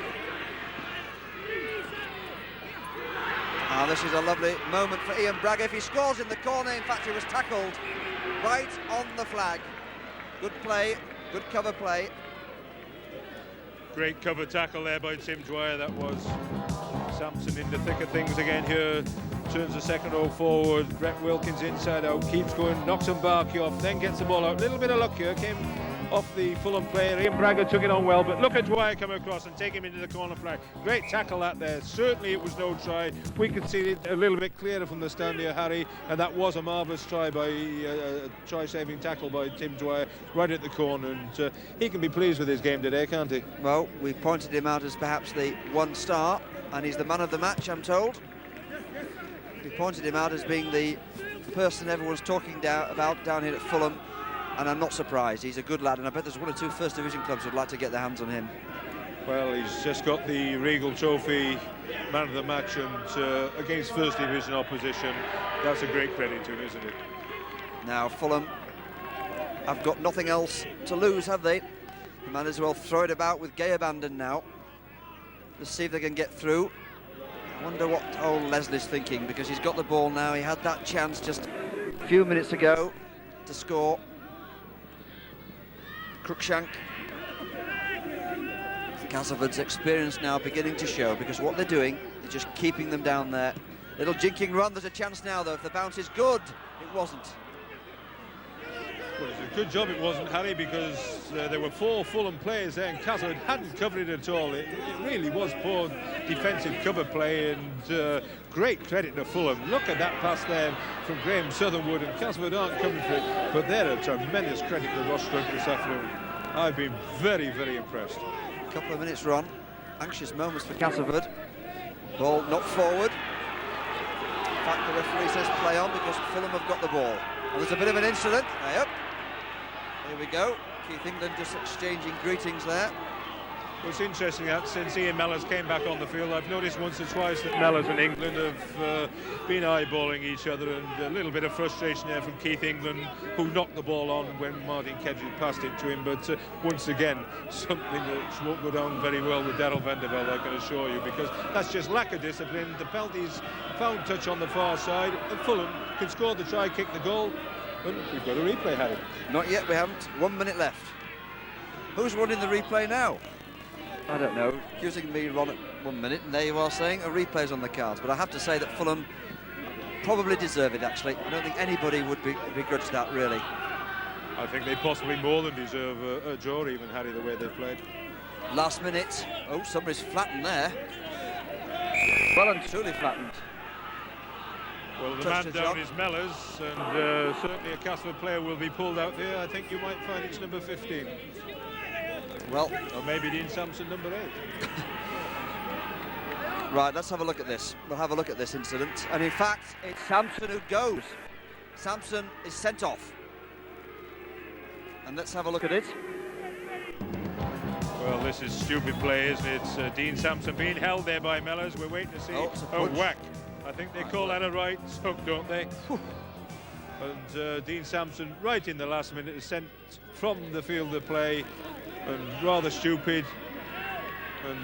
Ah, this is a lovely moment for Ian Bragg. If he scores in the corner, in fact, he was tackled right on the flag. Good play, good cover play. Great cover tackle there by Tim Dwyer, that was. Sampson in the thick of things again here. Turns the second row forward. Brett Wilkins inside out, keeps going, knocks Mbarki off, then gets the ball out. Little bit of luck here, came off the Fulham player. Ian Bragger took it on well, but look at Dwyer come across and take him into the corner flag. Great tackle that there. Certainly it was no try. We could see it a little bit clearer from the stand here, Harry, and that was a marvellous try by try-saving tackle by Tim Dwyer right at the corner, and he can be pleased with his game today, can't he? Well, we pointed him out as perhaps the 1 star, and he's the man of the match, I'm told. We pointed him out as being the person everyone's talking about down here at Fulham, and I'm not surprised. He's a good lad, and I bet there's 1 or 2 First Division clubs who'd like to get their hands on him. Well, he's just got the Regal Trophy, man of the match, and against First Division opposition. That's a great credit to him, isn't it? Now, Fulham have got nothing else to lose, have they? They might as well throw it about with gay abandon now. Let's see if they can get through. I wonder what old Leslie's thinking, because he's got the ball now. He had that chance just a few minutes ago to score. Cruikshank. Castleford's experience now beginning to show, because what they're doing is just keeping them down there. Little jinking run. There's a chance now, though, if the bounce is good. It wasn't. Well, it's a good job it wasn't, Harry, because there were 4 Fulham players there and Castleford hadn't covered it at all. It really was poor defensive cover play, and great credit to Fulham. Look at that pass there from Graham Southernwood, and Castleford aren't coming for it, but they're a tremendous credit to Ross Strunt this afternoon. I've been very, very impressed. Couple of minutes run. Anxious moments for Castleford. Ball not forward. In fact, the referee says play on because Fulham have got the ball. And there's a bit of an incident. Yep. Here we go. Keith England just exchanging greetings there. Well, it's interesting that since Ian Mellors came back on the field, I've noticed once or twice that Mellors and England have been eyeballing each other, and a little bit of frustration there from Keith England, who knocked the ball on when Martin Kedge passed it to him. But once again, something that won't go down very well with Daryl Vandervelde, I can assure you, because that's just lack of discipline. The penalty's found touch on the far side, and Fulham can score the try, kick the goal, and we've got a replay, Harry. Not yet, we haven't. 1 minute left. Who's running the replay now? I don't know. Accusing me, Ron, at 1 minute, and there you are saying a replay's on the cards. But I have to say that Fulham probably deserve it, actually. I don't think anybody would begrudge that, really. I think they possibly more than deserve a draw, even, Harry, the way they've played. Last minute. Oh, somebody's flattened there. Well and truly flattened. Well, the man down is Mellors, and certainly a Castleford player will be pulled out there. I think you might find it's number 15. Well, or maybe Dean Sampson, number 8. Right, let's have a look at this. We'll have a look at this incident. And in fact, it's Sampson who goes. Sampson is sent off. And let's have a look at it. Well, this is stupid play, isn't it? It's Dean Sampson being held there by Mellors. We're waiting to see. Oh, whack. I think they call that a right hook, don't they? And Dean Sampson, right in the last minute, is sent from the field of play, and rather stupid. And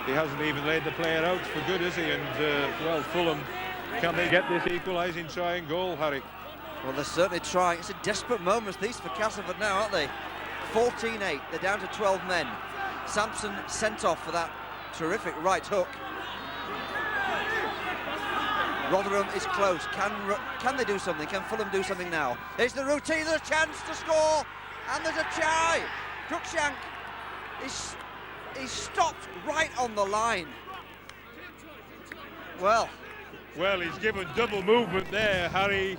he hasn't even laid the player out for good, has he? And well, Fulham, can they get this equalising try and goal, Harry? Well, they're certainly trying. It's a desperate moment, these for Castleford now, aren't they? 14-8, they're down to 12 men. Sampson sent off for that terrific right hook. Rotherham is close. Can they do something? Can Fulham do something now? It's the routine, there's a chance to score, and there's a try. Cruikshank is stopped right on the line. Well, he's given double movement there, Harry.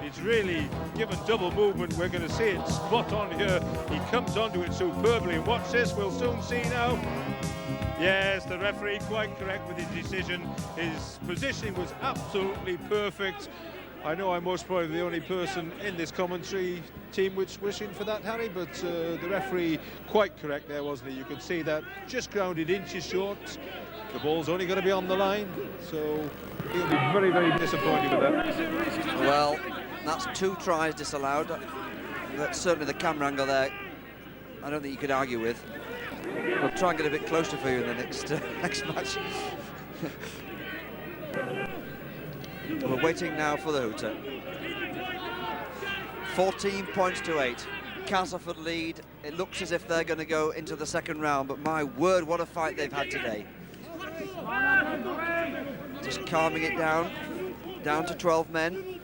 He's really given double movement. We're going to see it spot on here. He comes onto it superbly. And watch this, we'll soon see now. Yes, the referee quite correct with his decision. His positioning was absolutely perfect. I know I'm most probably the only person in this commentary team which wishing for that, Harry, but the referee quite correct there, wasn't he? You could see that just grounded inches short. The ball's only going to be on the line, so he'll be very, very disappointed with that. Well, that's 2 tries disallowed. That's certainly the camera angle there. I don't think you could argue with. We'll try and get a bit closer for you in the next match. We're waiting now for the hooter. 14 points to 8. Castleford lead. It looks as if they're going to go into the second round, but my word, what a fight they've had today. Just calming it down to 12 men.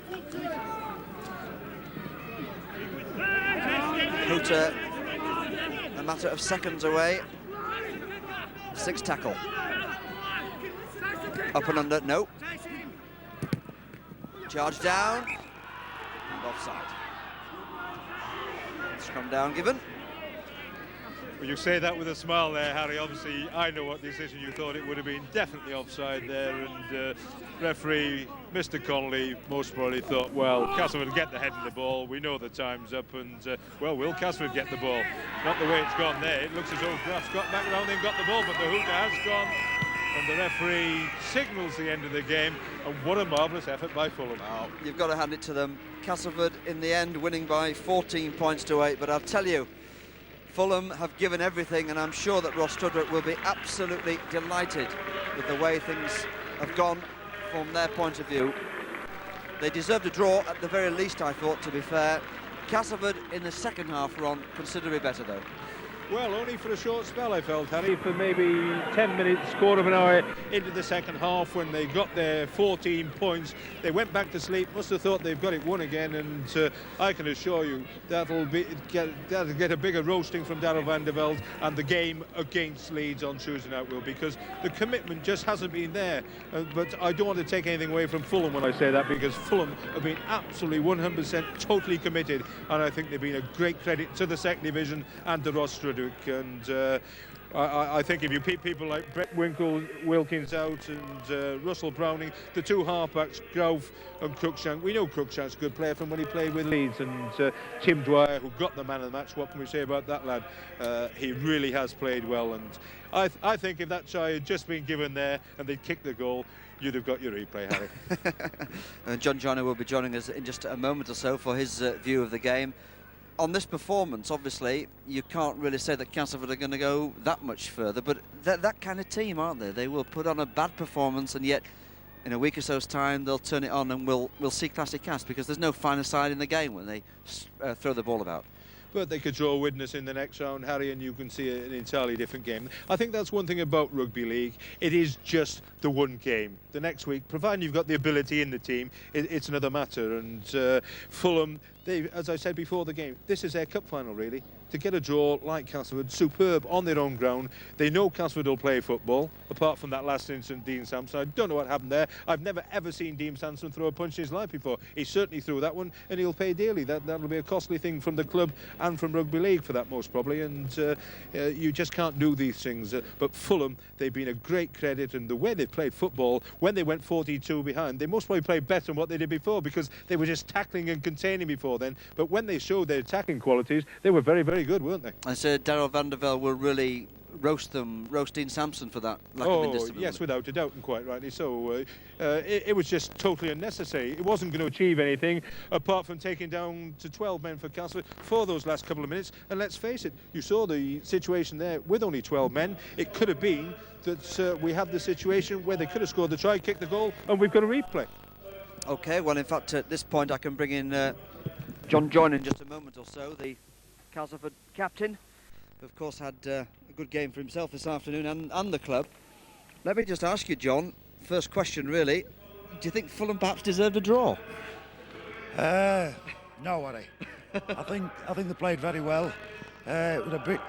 Hooter, a matter of seconds away. 6 tackle. Up and under, no. Charge down. And offside. Scrum down given. Well, you say that with a smile there, Harry. Obviously, I know what decision you thought it would have been. Definitely offside there. And referee, Mr. Connolly, most probably thought, well, Castleford get the head of the ball. We know the time's up. And, well, will Castleford get the ball? Not the way it's gone there. It looks as though Graff's got back around and got the ball, but the hooter has gone. And the referee signals the end of the game. And what a marvellous effort by Fulham. Oh, you've got to hand it to them. Castleford, in the end, winning by 14 points to 8. But I'll tell you, Fulham have given everything, and I'm sure that Ross Studwick will be absolutely delighted with the way things have gone from their point of view. They deserved a draw at the very least, I thought, to be fair. Castleford in the second half were on considerably better, though. Well, only for a short spell, I felt, Harry, for maybe 10 minutes, quarter of an hour into the second half when they got their 14 points. They went back to sleep, must have thought they've got it won again, and I can assure you that'll get a bigger roasting from Darrell van der Velde and the game against Leeds on Tuesday night, will, because the commitment just hasn't been there. But I don't want to take anything away from Fulham when I say that, because Fulham have been absolutely 100% totally committed, and I think they've been a great credit to the second division and to Ross Studwick. And I think if you pick people like Brett Wilkins out and Russell Browning, the two halfbacks, Grove and Cruikshank, we know Cruikshank's a good player from when he played with Leeds, and Tim Dwyer, who got the man of the match. What can we say about that lad? He really has played well, and I think if that try had just been given there and they'd kicked the goal, you'd have got your replay, Harry. John Joyner will be joining us in just a moment or so for his view of the game. On this performance, obviously, you can't really say that Castleford are going to go that much further, but they're that kind of team, aren't they? They will put on a bad performance, and yet in a week or so's time they'll turn it on, and we'll see classic Cast, because there's no finer side in the game when they throw the ball about. But they could draw Widnes in the next round, Harry, and you can see an entirely different game. I think that's one thing about rugby league. It is just the one game. The next week, providing you've got the ability in the team, it's another matter. And Fulham, as I said before the game, this is their cup final, really. To get a draw like Castleford, superb on their own ground. They know Castleford will play football, apart from that last incident, Dean Sampson. I don't know what happened there. I've never ever seen Dean Sampson throw a punch in his life before. He certainly threw that one, and he'll pay dearly. That'll be a costly thing from the club and from rugby league for that, most probably. And you just can't do these things. But Fulham, they've been a great credit, and the way they played football, when they went 42 behind, they most probably played better than what they did before, because they were just tackling and containing before then. But when they showed their attacking qualities, they were very, very good, weren't they? I said Darrell van der Velde will really roast Dean Sampson for that lack of indiscipline. Yes, without a doubt, and quite rightly so. It was just totally unnecessary. It wasn't going to achieve anything apart from taking down to 12 men for Castleford for those last couple of minutes. And let's face it, you saw the situation there with only 12 men. It could have been that we had the situation where they could have scored the try, kicked the goal, and we've got a replay. OK, well, in fact, at this point, I can bring in John Joyner in just a moment or so, the Castleford captain, who of course had a good game for himself this afternoon and the club. Let me just ask you, John, first question really, do you think Fulham perhaps deserved a draw? No, Harry. I think they played very well. It was a bit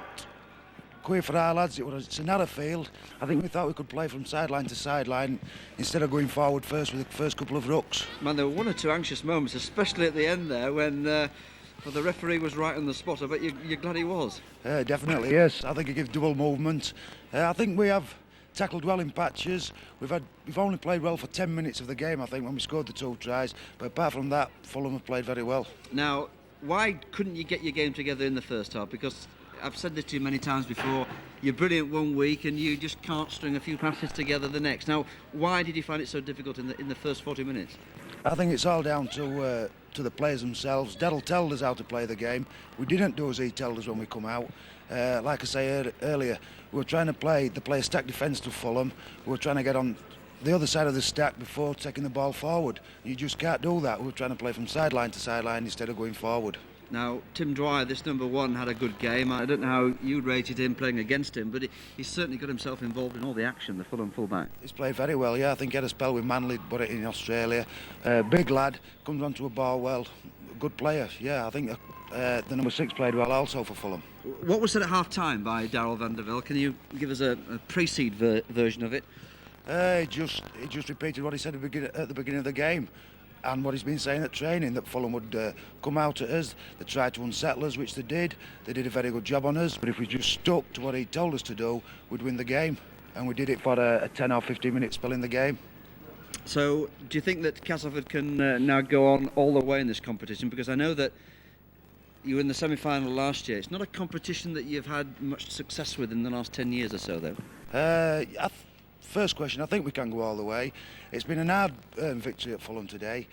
queer for our lads. It's a narrow field. I think we thought we could play from sideline to sideline instead of going forward first with the first couple of rucks. Man, there were one or two anxious moments, especially at the end there when the referee was right on the spot. I bet you're glad he was. Definitely, yes. I think it gives double movement. I think we have tackled well in patches. We've only played well for 10 minutes of the game, I think, when we scored the two tries. But apart from that, Fulham have played very well. Now, why couldn't you get your game together in the first half? Because I've said this to you many times before, you're brilliant one week and you just can't string a few passes together the next. Now, why did you find it so difficult in the first 40 minutes? I think it's all down to the players themselves. Darrell told us how to play the game. We didn't do as he told us when we come out. Like I say earlier, we were trying to play a stack defence to Fulham. We were trying to get on the other side of the stack before taking the ball forward. You just can't do that. We were trying to play from sideline to sideline instead of going forward. Now, Tim Dwyer, this number one, had a good game. I don't know how you'd rated him playing against him, but he's certainly got himself involved in all the action, the Fulham fullback. He's played very well, yeah. I think he had a spell with Manly, but in Australia. Big lad, comes onto a ball well. Good player, yeah. I think the number 6 played well also for Fulham. What was said at half-time by Darrell van der Velde? Can you give us a pre-seed version of it? He just repeated what he said at the beginning of the game. And what he's been saying at training, that Fulham would come out at us, they tried to unsettle us, which they did. They did a very good job on us, but if we just stuck to what he told us to do, we'd win the game. And we did it for a 10 or 15 minute spell in the game. So, do you think that Castleford can now go on all the way in this competition? Because I know that you were in the semi-final last year. It's not a competition that you've had much success with in the last 10 years or so, though. First question, I think we can go all the way. It's been an hard victory at Fulham today.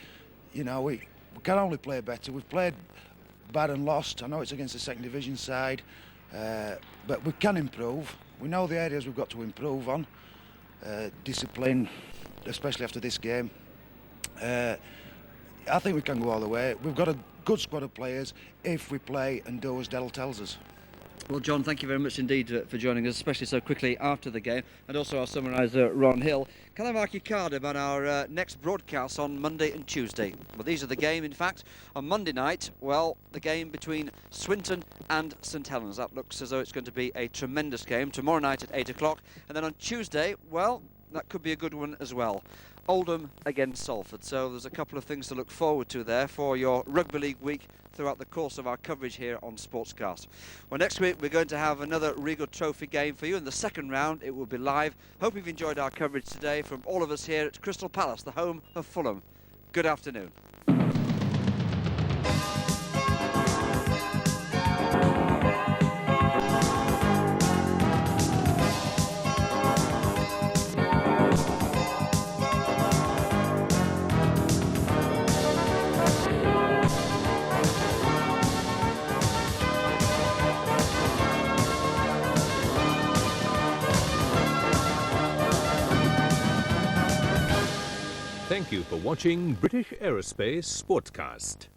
You know, we can only play better. We've played bad and lost. I know it's against the second division side. But we can improve. We know the areas we've got to improve on. Discipline, especially after this game. I think we can go all the way. We've got a good squad of players if we play and do as Dell tells us. Well, John, thank you very much indeed for joining us, especially so quickly after the game, and also our summariser, Ron Hill. Can I mark your card about our next broadcast on Monday and Tuesday? Well, these are the game, in fact. On Monday night, well, the game between Swinton and St Helens. That looks as though it's going to be a tremendous game. Tomorrow night at 8 o'clock. And then on Tuesday, well, that could be a good one as well. Oldham against Salford. So there's a couple of things to look forward to there for your Rugby League week throughout the course of our coverage here on Sportscast. Well, next week we're going to have another Regal Trophy game for you. In the second round, it will be live. Hope you've enjoyed our coverage today from all of us here at Crystal Palace, the home of Fulham. Good afternoon. Thank you for watching British Aerospace Sportscast.